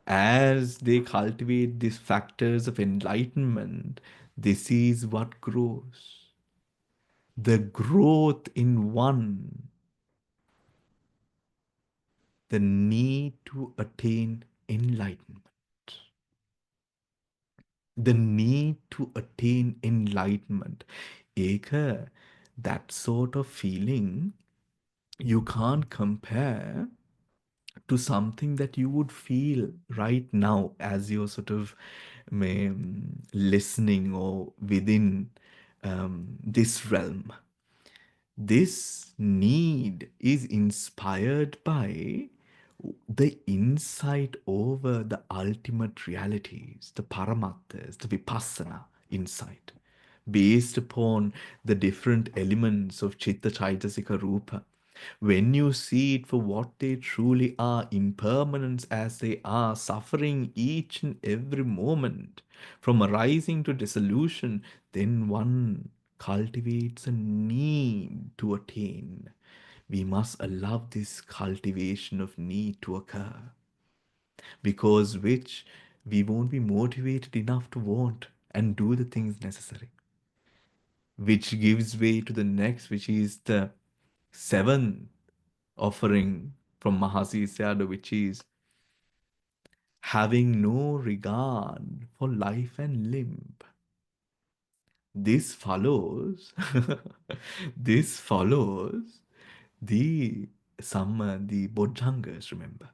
as they cultivate these factors of enlightenment, this is what grows. The growth in one, the need to attain enlightenment. The need to attain enlightenment. Eka, that sort of feeling you can't compare to something that you would feel right now as you're sort of listening or within this realm. This need is inspired by the insight over the ultimate realities, the paramattha's, the vipassana insight, based upon the different elements of chitta chaitasika rupa. When you see it for what they truly are, impermanence as they are, suffering each and every moment, from arising to dissolution, then one cultivates a need to attain. We must allow this cultivation of need to occur, because which we won't be motivated enough to want and do the things necessary, which gives way to the next, which is the seventh offering from Mahasi Sayadaw, which is having no regard for life and limb. This follows, this follows the the Bodhangas, remember,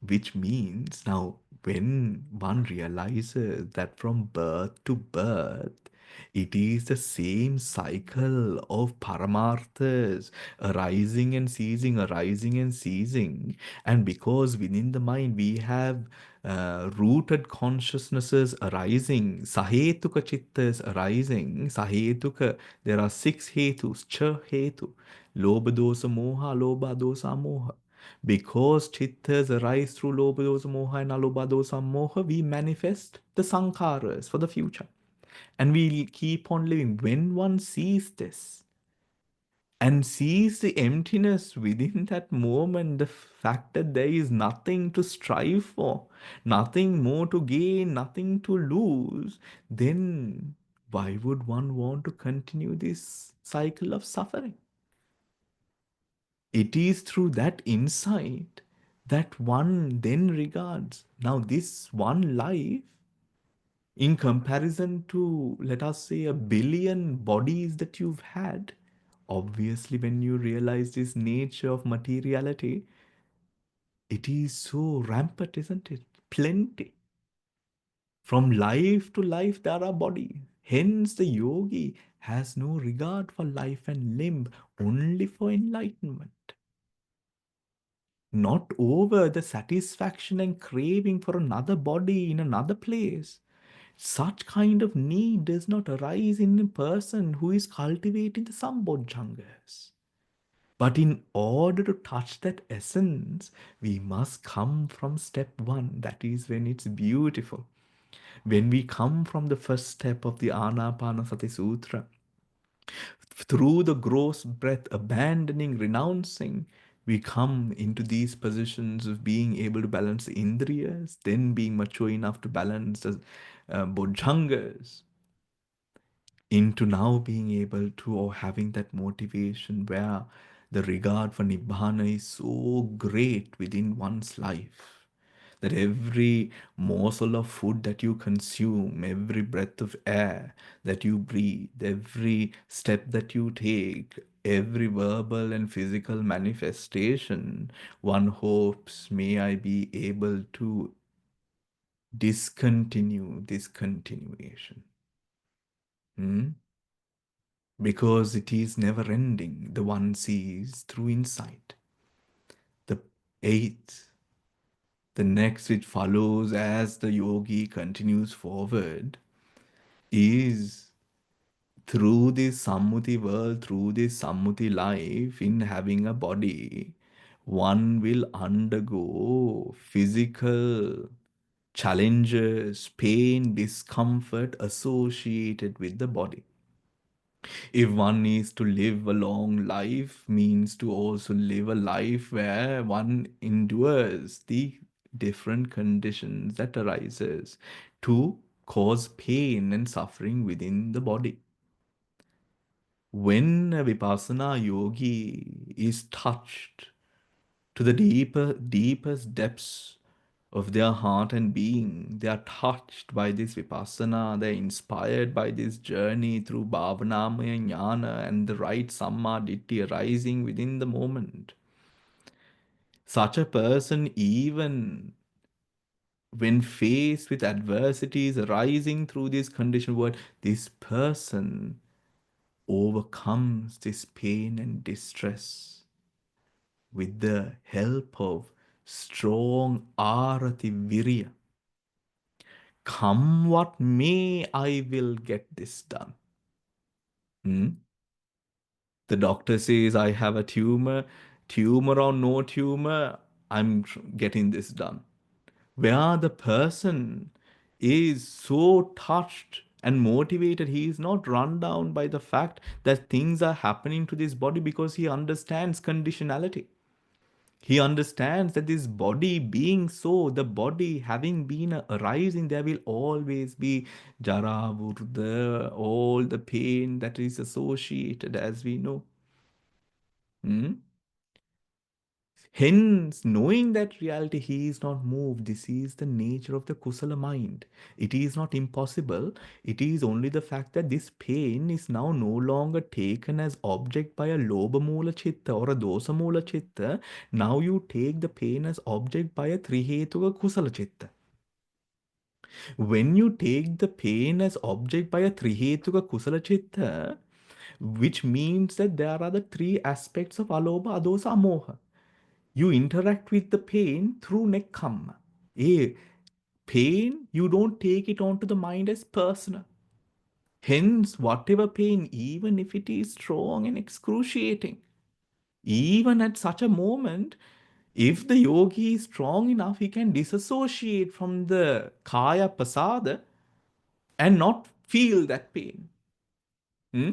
which means now when one realizes that from birth to birth, it is the same cycle of paramarthas arising and ceasing, arising and ceasing. And because within the mind we have rooted consciousnesses arising, sahetuka chittas arising, sahetuka, there are six hetus, cha hetu, lobha dosa moha, lobha dosa moha. Because chittas arise through lobha dosa moha and alobha dosa moha, we manifest the sankharas for the future. And we keep on living. When one sees this and sees the emptiness within that moment, the fact that there is nothing to strive for, nothing more to gain, nothing to lose, then why would one want to continue this cycle of suffering? It is through that insight that one then regards now this one life in comparison to, let us say, a billion bodies that you've had. Obviously, when you realize this nature of materiality, it is so rampant, isn't it? Plenty. From life to life, there are bodies. Hence, the yogi has no regard for life and limb, only for enlightenment. Not over the satisfaction and craving for another body in another place. Such kind of need does not arise in a person who is cultivating the sambodhangas. But in order to touch that essence, we must come from step one. That is when it's beautiful. When we come from the first step of the Anapanasati Sutra, through the gross breath, abandoning, renouncing, we come into these positions of being able to balance the indriyas, then being mature enough to balance the bodhangas, into now being able to, or having that motivation where the regard for nibbana is so great within one's life that every morsel of food that you consume, every breath of air that you breathe, every step that you take, every verbal and physical manifestation, one hopes, may I be able to discontinue this continuation. Because it is never ending, the one sees through insight. The eighth, the next which follows as the yogi continues forward, is through this Sammuti world, through this Sammuti life, in having a body, one will undergo physical challenges, pain, discomfort associated with the body. If one needs to live a long life, means to also live a life where one endures the different conditions that arises to cause pain and suffering within the body. When a vipassana yogi is touched to the deepest depths of their heart and being, they are touched by this vipassana, they are inspired by this journey through bhavanamaya jnana and the right samma ditti arising within the moment. Such a person, even when faced with adversities arising through this conditioned world, this person overcomes this pain and distress with the help of strong arati virya. Come what may, I will get this done. Hmm? The doctor says I have a tumor, tumor or no tumor, I'm getting this done. Where the person is so touched and motivated, he is not run down by the fact that things are happening to this body, because he understands conditionality. He understands that this body being so, the body having been arising, there will always be jara, vurda, all the pain that is associated, as we know. Hmm? Hence, knowing that reality, he is not moved. This is the nature of the kusala mind. It is not impossible. It is only the fact that this pain is now no longer taken as object by a lobha mula chitta or a dosa mula chitta. Now you take the pain as object by a trihetuka kusala chitta. When you take the pain as object by a trihetuka kusala chitta, which means that there are the three aspects of alobha, adosa, amoha. You interact with the pain through nekkhamma. Pain, you don't take it onto the mind as personal. Hence, whatever pain, even if it is strong and excruciating, even at such a moment, if the yogi is strong enough, he can disassociate from the kaya pasada and not feel that pain. Hmm?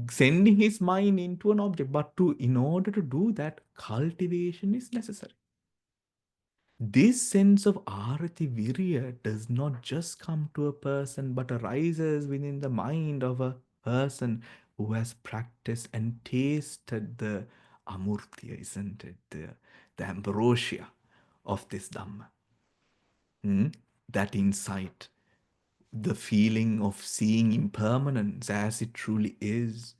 Sending his mind into an object. But in order to do that, cultivation is necessary. This sense of arati virya does not just come to a person, but arises within the mind of a person who has practiced and tasted the amurtya, isn't it? The ambrosia of this Dhamma. Hmm? That insight, the feeling of seeing impermanence as it truly is,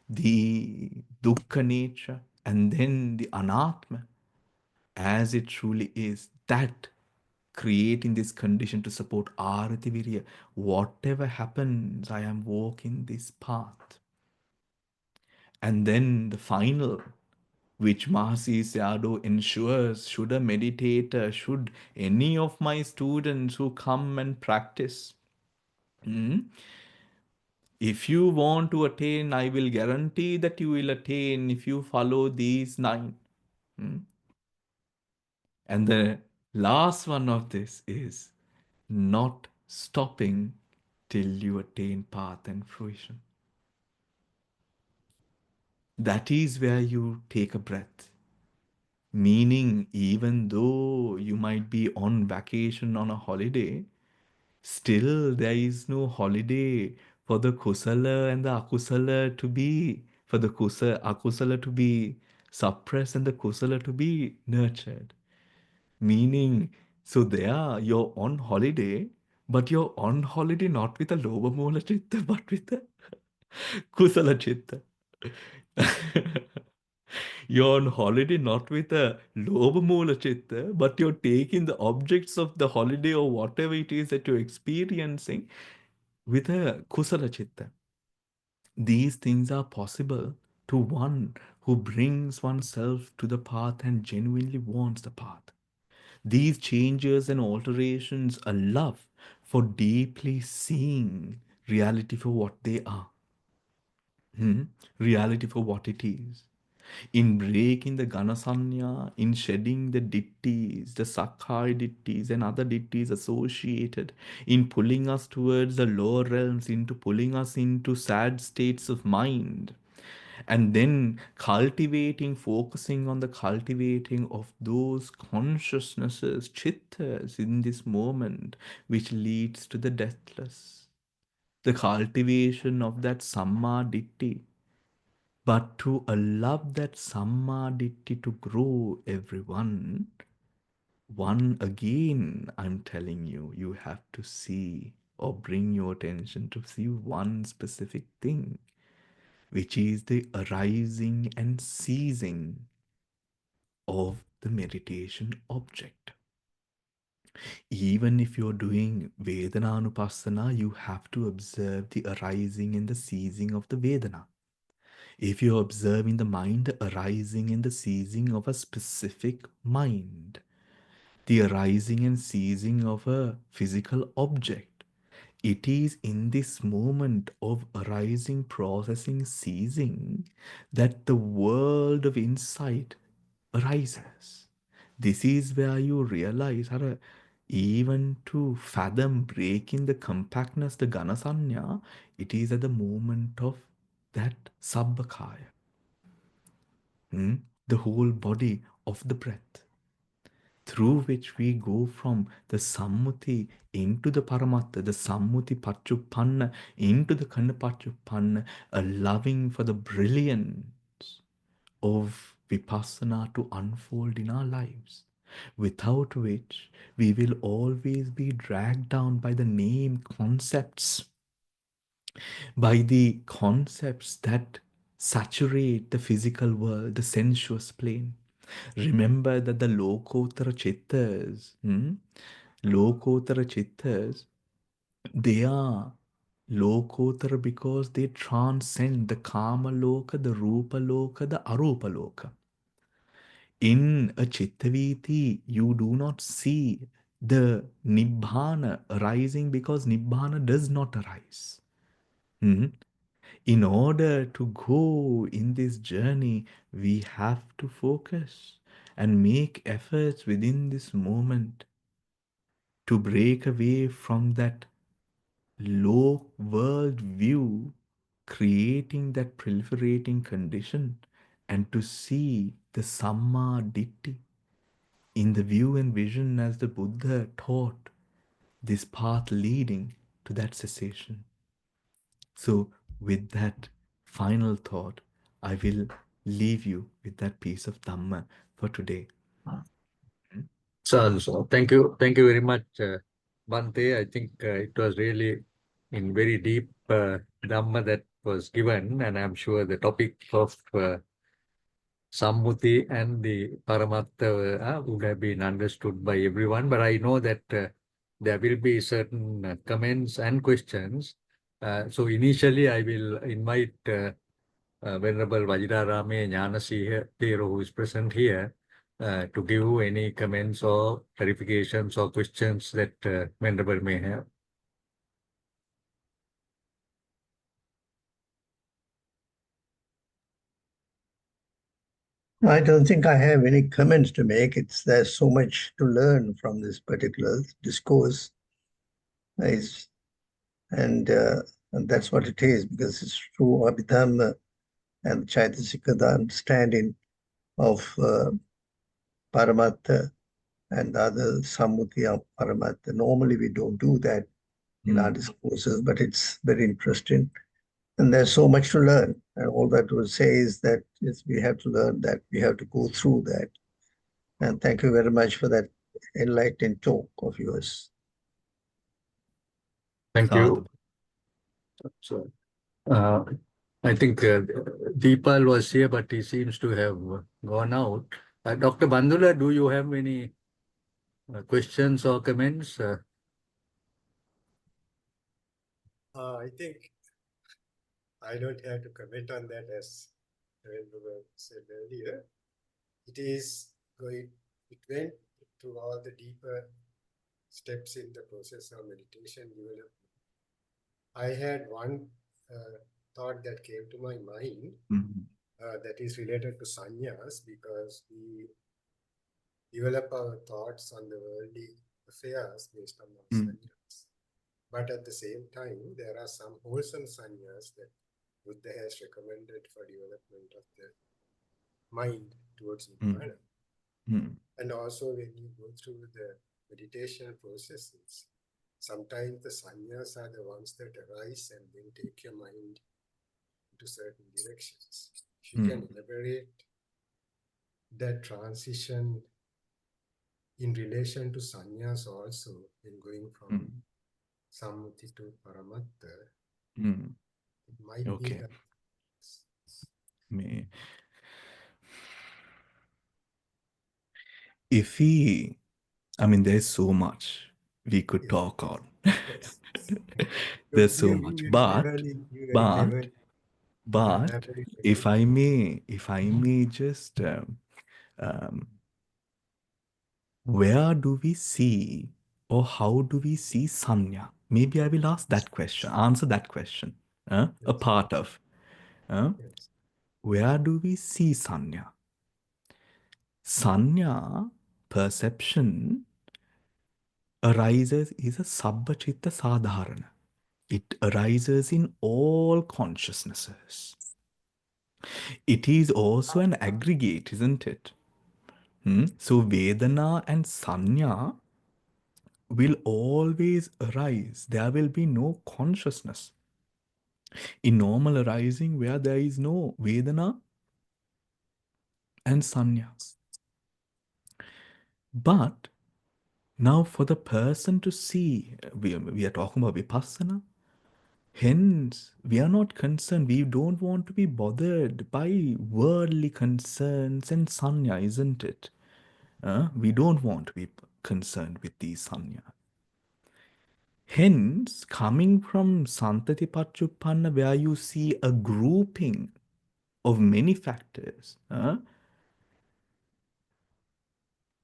the dukkha nature, and then the anatma as it truly is, that creating this condition to support arati virya. Whatever happens, I am walking this path. And then the final, which Mahasi Sayadaw ensures, should a meditator, should any of my students who come and practice, hmm, if you want to attain, I will guarantee that you will attain if you follow these 9. Hmm. And the last one of this is not stopping till you attain path and fruition. That is where you take a breath. Meaning, even though you might be on vacation on a holiday, still there is no holiday for the kusala and the akusala to be, for the akusala to be suppressed and the kusala to be nurtured. Meaning, so there you're on holiday, but you're on holiday not with a lobha mula chitta, but with a kusala chitta. You're on holiday not with a lobha mula chitta, but you're taking the objects of the holiday or whatever it is that you're experiencing with a kusala chitta. These things are possible to one who brings oneself to the path and genuinely wants the path. These changes and alterations are love for deeply seeing reality for what they are. reality for what it is. In breaking the Ganasanya, in shedding the dittis, the Sakkaya dittis and other dittis associated, in pulling us towards the lower realms, into pulling us into sad states of mind, and then cultivating, focusing on the cultivating of those consciousnesses, chittas in this moment, which leads to the deathless. The cultivation of that Samma Ditti, but to allow that Sammaditthi to grow, everyone, one again, I'm telling you, you have to see or bring your attention to see one specific thing, which is the arising and ceasing of the meditation object. Even if you're doing Vedananupassana, you have to observe the arising and the ceasing of the Vedana. If you're observing the mind arising and the ceasing of a specific mind, the arising and ceasing of a physical object, it is in this moment of arising, processing, ceasing that the world of insight arises. This is where you realize how even to fathom breaking the compactness, the Ganasanya, it is at the moment of that Sabbakaya. The whole body of the breath, through which we go from the Sammuti into the Paramattha, the Sammuti Paccuppanna into the Khanda Paccuppanna, allowing for the brilliance of Vipassana to unfold in our lives, without which we will always be dragged down by the name concepts, by the concepts that saturate the physical world, the sensuous plane. Remember that the Lokotara Chittas, they are Lokotara because they transcend the Kama Loka, the Rupa Loka, the Arupa Loka. In a Chittaviti, you do not see the Nibbana arising because Nibbana does not arise. In order to go in this journey, we have to focus and make efforts within this moment to break away from that low world view, creating that proliferating condition, and to see the Samma Ditti in the view and vision as the Buddha taught, this path leading to that cessation. So, with that final thought, I will leave you with that piece of Dhamma for today. So thank you very much, Bhante. I think it was really in very deep Dhamma that was given, and I'm sure the topic of Sammuti and the Paramattha would have been understood by everyone. But I know that there will be certain comments and questions. So initially, I will invite Venerable Vajirarame Jnanasiha Thero, who is present here, to give any comments or clarifications or questions that Venerable may have. I don't think I have any comments to make. There's so much to learn from this particular discourse. And that's what it is, because it's through Abhidhamma and Chaitasika, the understanding of Paramattha and the other Sammuti of Paramattha. Normally we don't do that in our discourses, but it's very interesting. And there's so much to learn. And all that will say is that we have to learn that, we have to go through that. And thank you very much for that enlightening talk of yours. Thank you. So, I think Deepal was here, but he seems to have gone out. Dr. Bandula, do you have any questions or comments? I think I don't have to comment on that, as Venerable said earlier. It went to all the deeper steps in the process of meditation development. I had one thought that came to my mind Mhm. that is related to sannyas, because we develop our thoughts on the worldly affairs based on our sannyas. But at the same time, there are some wholesome sannyas that Buddha has recommended for development of the mind towards Nibbana. And also when you go through the meditation processes, sometimes the sannyas are the ones that arise and then take your mind into certain directions. If you can elaborate that transition in relation to sannyas also, in going from Sammuti to Paramattha, it might be Okay. that. If we, I mean, there's so much we could Yes. talk on. Yes. There's so much, but if I may just, where do we see, or how do we see sanya? Maybe I will ask that question, answer that question. A part of, Yes. where do we see sanya? Sanya, perception, arises is a sabba chitta sadharana. It arises in all consciousnesses. It is also an aggregate, isn't it? So Vedana and Sanya will always arise. There will be no consciousness. In normal arising, where there is no Vedana and Sanya. But now for the person to see, we are talking about Vipassana. Hence, we are not concerned. We don't want to be bothered by worldly concerns and sanya, isn't it? We don't want to be concerned with these sanya. Hence, coming from Santati Pachuppanna, where you see a grouping of many factors,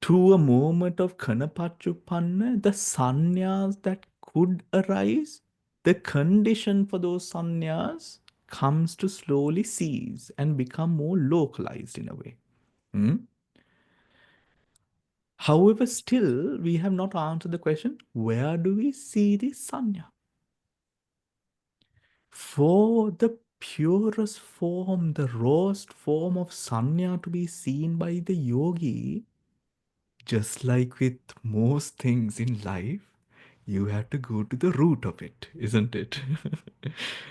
to a moment of Khanapachuppanna, the sanyas that could arise, the condition for those sanyas comes to slowly cease and become more localized in a way. However, still, we have not answered the question, where do we see the sanya? For the purest form, the rawest form of sanya to be seen by the yogi, just like with most things in life, you have to go to the root of it, isn't it?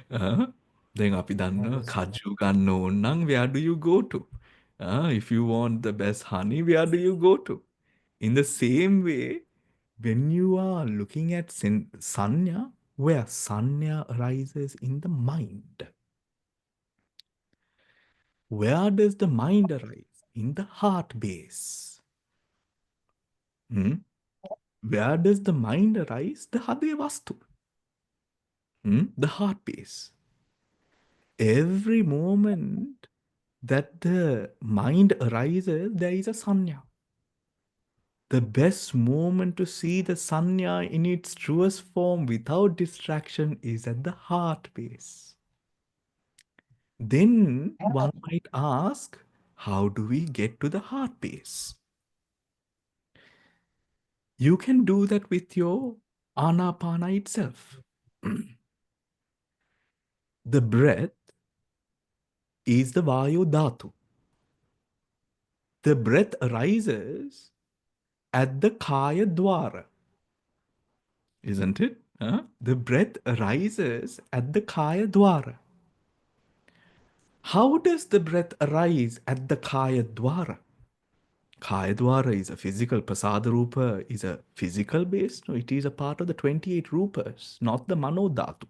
Then අපි දන්නවා කජු ගන්න ඕන නම් where do you go to? If you want the best honey, where do you go to? In the same way, when you are looking at sanya, where sanya arises in the mind. Where does the mind arise? In the heart base. Where does the mind arise? The Hade Vastu. The heart base. Every moment that the mind arises, there is a sanya. The best moment to see the sanya in its truest form without distraction is at the heart base. Then one might ask, how do we get to the heart base? You can do that with your anapana itself. The breath is the vayu dhatu. The breath arises at the kaya dwara. Isn't it? The breath arises at the kaya dwara. How does the breath arise at the kaya dwara? Kaya dwara is a physical, pasada rupa is a physical base. No, it is a part of the 28 rupas, not the mano dhatu.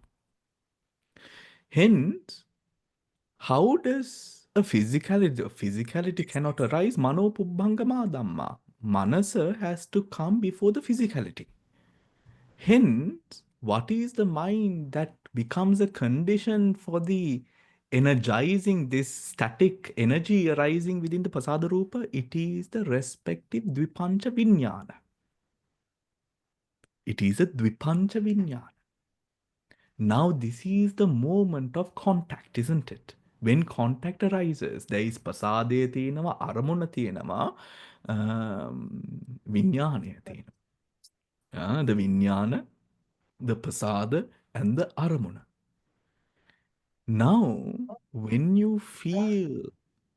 Hence, how does a physicality cannot arise? Mano pubbhangama dhamma. Manasa has to come before the physicality. Hence, what is the mind that becomes a condition for the energizing this static energy arising within the pasada rupa? It is the respective dvipancha vinyana. It is a dvipancha vinyana. Now this is the moment of contact, isn't it? When contact arises, there is pasade තියෙනවා, අරමුණ තියෙනවා, විඥානය තියෙනවා. The විඥාන, the pasada, and the aramuna. Now, when you feel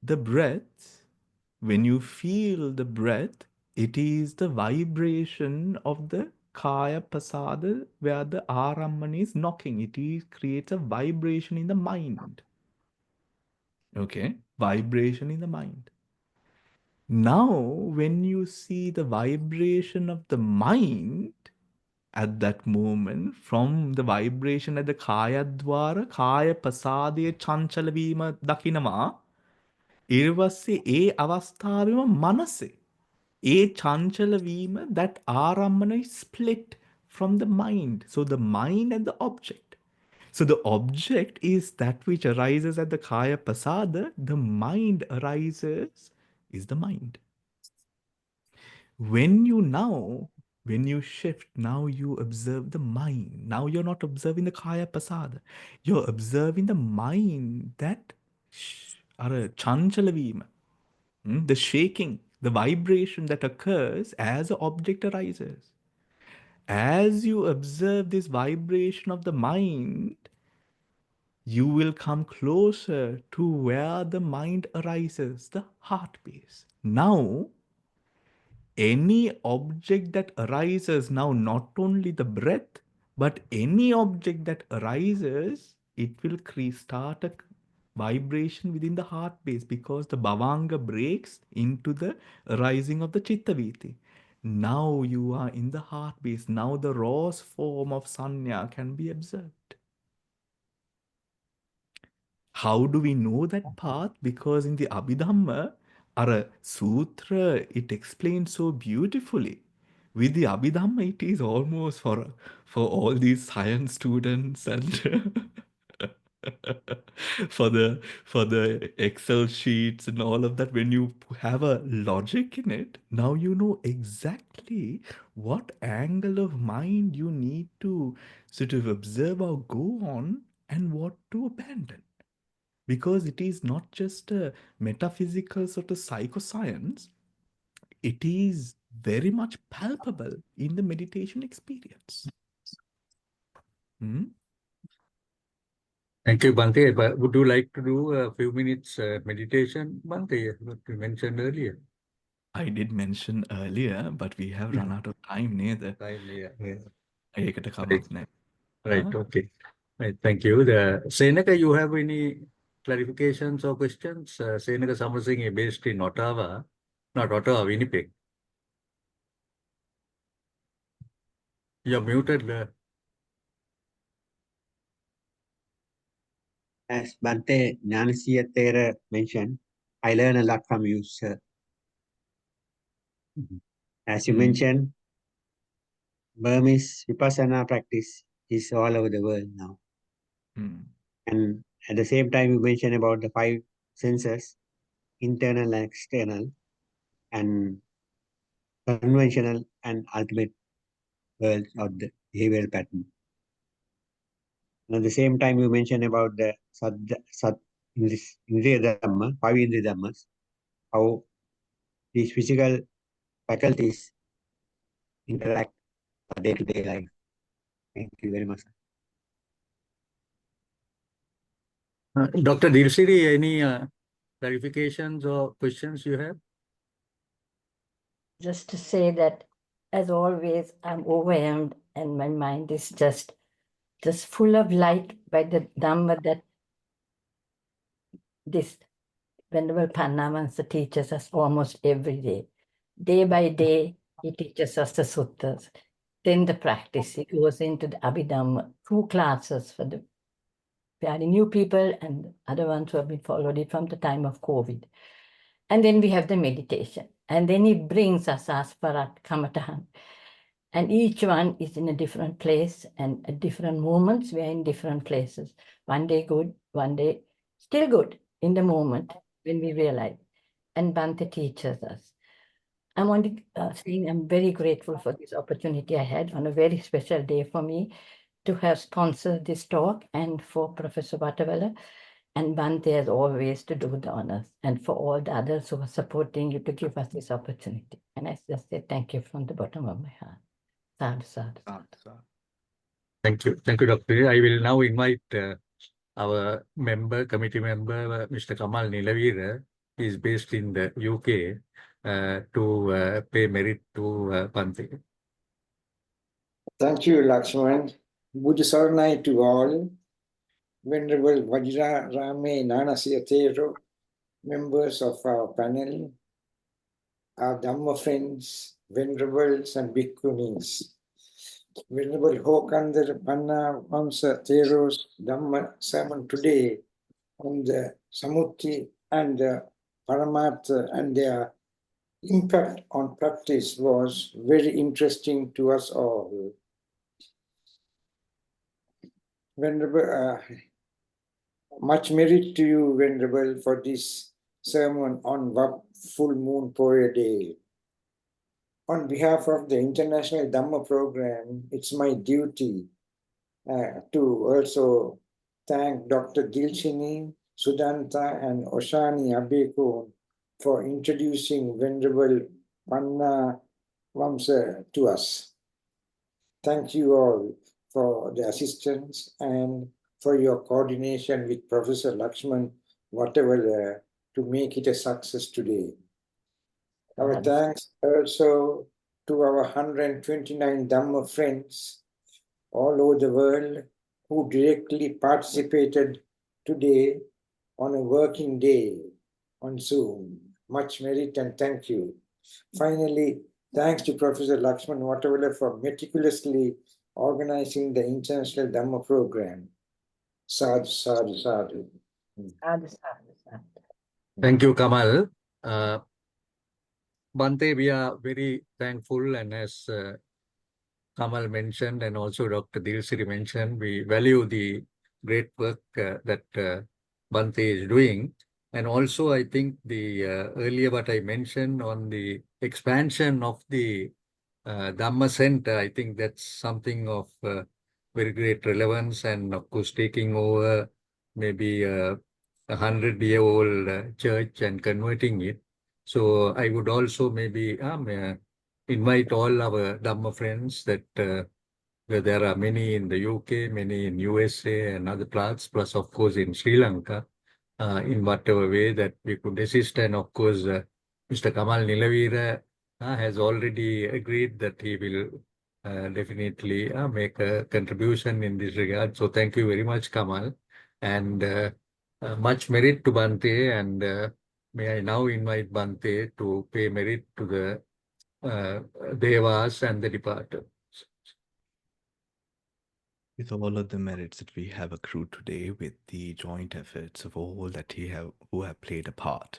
the breath, it is the vibration of the kaya pasada where the aramana is knocking. Creates a vibration in the mind. Okay, vibration in the mind. Now, when you see the vibration of the mind, at that moment, from the vibration at the kaya dwara, kaya pasadiya chanchala vima dakinama, irvase e avasthavima manase. E chanchala vima, that arammana is split from the mind. So the mind and the object. So the object is that which arises at the kaya pasada, the mind arises is the mind. When you shift, now you observe the mind. Now you're not observing the kaya pasada. You're observing the mind that chanchalavima, the shaking, the vibration that occurs as an object arises. As you observe this vibration of the mind, you will come closer to where the mind arises, the heart base. Now, any object that arises, now not only the breath, but any object that arises, it will start a vibration within the heart base, because the bhavanga breaks into the arising of the chitta viti. Now you are in the heart base. Now the rawest form of sanya can be observed. How do we know that path? Because in the Abhidhamma, our sutra, it explains so beautifully. With the Abhidhamma, it is almost for all these science students and for the Excel sheets and all of that. When you have a logic in it, now you know exactly what angle of mind you need to sort of observe or go on and what to abandon. Because it is not just a metaphysical sort of psychoscience, it is very much palpable in the meditation experience. Thank you, Bhante. But would you like to do a few minutes meditation, Bhante, what you mentioned earlier? I did mention earlier, but we have run out of time neither. Right, okay. Right, thank you. Senaka, you have any clarifications or questions? Senaka Samarasinghe is based in Ottawa, not Ottawa, Winnipeg. You're muted. As Bhante Thero mentioned, I learn a lot from you, sir. As you mentioned, Burmese Vipassana practice is all over the world now. And at the same time, you mentioned about the 5 senses, internal and external, and conventional and ultimate world of the behavioral pattern. And at the same time, you mentioned about the Indriya Dhamma, 5 Indriya Dhammas, how these physical faculties interact with day-to-day life. Thank you very much. Dr. Dilsiri, any clarifications or questions you have? Just to say that, as always, I'm overwhelmed and my mind is just full of light by the Dhamma that this Venerable Paññāvamsa teaches us almost every day. Day by day, he teaches us the suttas. Then the practice, he goes into the Abhidhamma, 2 classes for the very new people and other ones who have been followed it from the time of COVID. And then we have the meditation. And then he brings us Asparat Kamatahan. And each one is in a different place, and at different moments, we are in different places. One day good, one day still good in the moment when we realize. And Bhante teaches us. I want to say I'm very grateful for this opportunity I had on a very special day for me to have sponsored this talk, and for Professor Vatawala and Bhante as always to do the honors, and for all the others who are supporting you to give us this opportunity. And I just say thank you from the bottom of my heart. Sadhu, sadhu, sadhu. Thank you. Thank you, Dr. I will now invite our committee member, Mr. Kamal Nilavira. He is based in the UK to pay merit to Bhante. Thank you, Lakshman. Buddha Saranai to all. Venerable Vajra Rame Nanasya Thero, members of our panel, our Dhamma friends, Venerables and Bhikkhunis. Venerable Hokandara Pannavamsa Thero's Dhamma sermon today on the Sammuti and the Paramattha and their impact on practice was very interesting to us all. Venerable, much merit to you, Venerable, for this sermon on full moon Poya day. On behalf of the International Dhamma Program, it's my duty to also thank Dr. Dilshini, Sudanta, and Oshani Abekun for introducing Venerable Pannavamsa to us. Thank you all for the assistance and for your coordination with Professor Lakshman, whatever, to make it a success today. Our thanks also to our 129 Dhamma friends all over the world who directly participated today on a working day on Zoom. Much merit and thank you. Finally, thanks to Professor Lakshman Vatawala for meticulously organizing the International Dhamma Program. Sadhu, sadhu, sadhu. Sadhu, sadhu, sadhu. Thank you, Kamal. Bhante, we are very thankful, and as Kamal mentioned and also Dr. Dilsiri mentioned, we value the great work that Bhante is doing. And also, I think the earlier what I mentioned on the expansion of the Dhamma Center, I think that's something of very great relevance, and of course taking over maybe a 100-year-old church and converting it. So I would also maybe invite all our Dhamma friends that there are many in the UK, many in USA and other parts, plus of course in Sri Lanka, in whatever way that we could assist. And of course, Mr. Kamal Nilavira has already agreed that he will definitely make a contribution in this regard. So thank you very much, Kamal. And much merit to Bhante. And may I now invite Bhante to pay merit to the Devas and the departed. With all of the merits that we have accrued today, with the joint efforts of all that who have played a part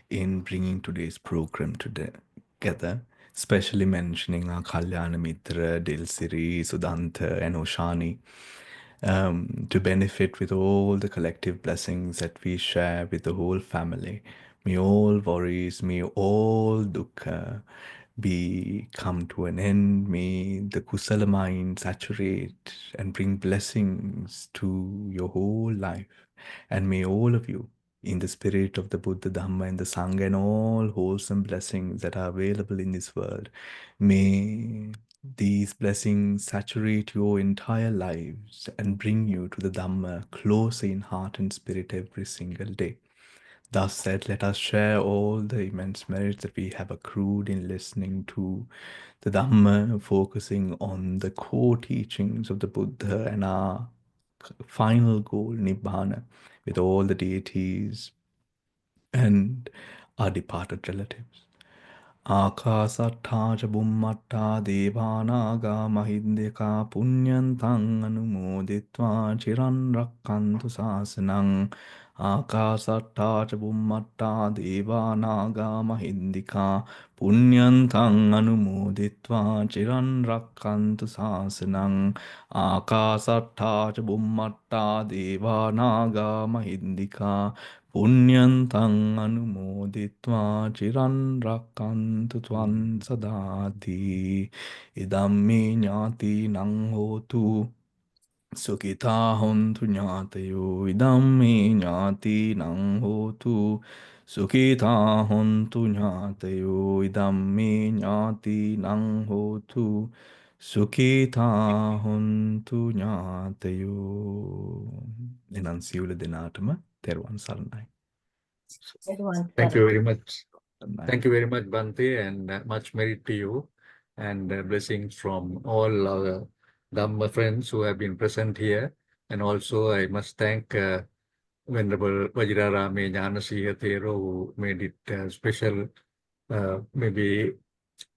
in bringing today's program together, especially mentioning our Kalyana Mitra, Dilsiri, Sudanta, and Oshani, to benefit with all the collective blessings that we share with the whole family. May all worries, may all dukkha come to an end. May the Kusala mind saturate and bring blessings to your whole life. And may all of you, in the spirit of the Buddha, Dhamma, and the Sangha, and all wholesome blessings that are available in this world, may these blessings saturate your entire lives and bring you to the Dhamma closer in heart and spirit every single day. Thus said, let us share all the immense merits that we have accrued in listening to the Dhamma, focusing on the core teachings of the Buddha and our final goal, Nibbana, with all the deities and our departed relatives. Akasattha ca bummatta devanaga mahindika punyantang anumoditva chiran rakkantu sasanang. Akasattha ca bummatta devanaga mahindika punyantang anumoditva chiran rakkantu sasanang. Akasattha ca bummatta devanaga mahindika Punyantang anumoditva chiran rakkantu tvan sadati idamme nyati nang hotu Sukita hontu ñātayo idammi ñāti nang hotu. Sukita hontu ñātayo idammi ñāti nang hotu. Sukita hontu ñātayo. Enansiula denatama terwan salnai. Everyone, Thank you very much. Salnai. Thank you very much, Bhante, and much merit to you, and blessings from all our Dhamma friends who have been present here. And also, I must thank Venerable Vajrarame Jnanasiha Thero, who made it special, maybe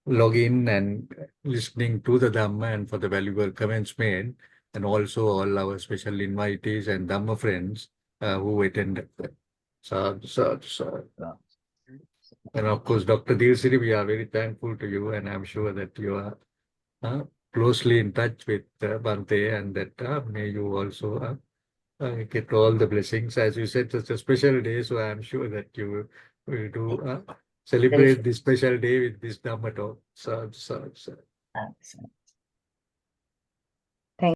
log in and listening to the Dhamma and for the valuable comments made, and also all our special invitees and Dhamma friends who attended. Sadhu, sadhu, sadhu. And of course, Dr. Dilsiri, we are very thankful to you, and I'm sure that you are closely in touch with Bhante, and that may you also get all the blessings. As you said, it's a special day, so I'm sure that you will do celebrate this special day with this Dhamma talk. Sadhu, sadhu, sadhu.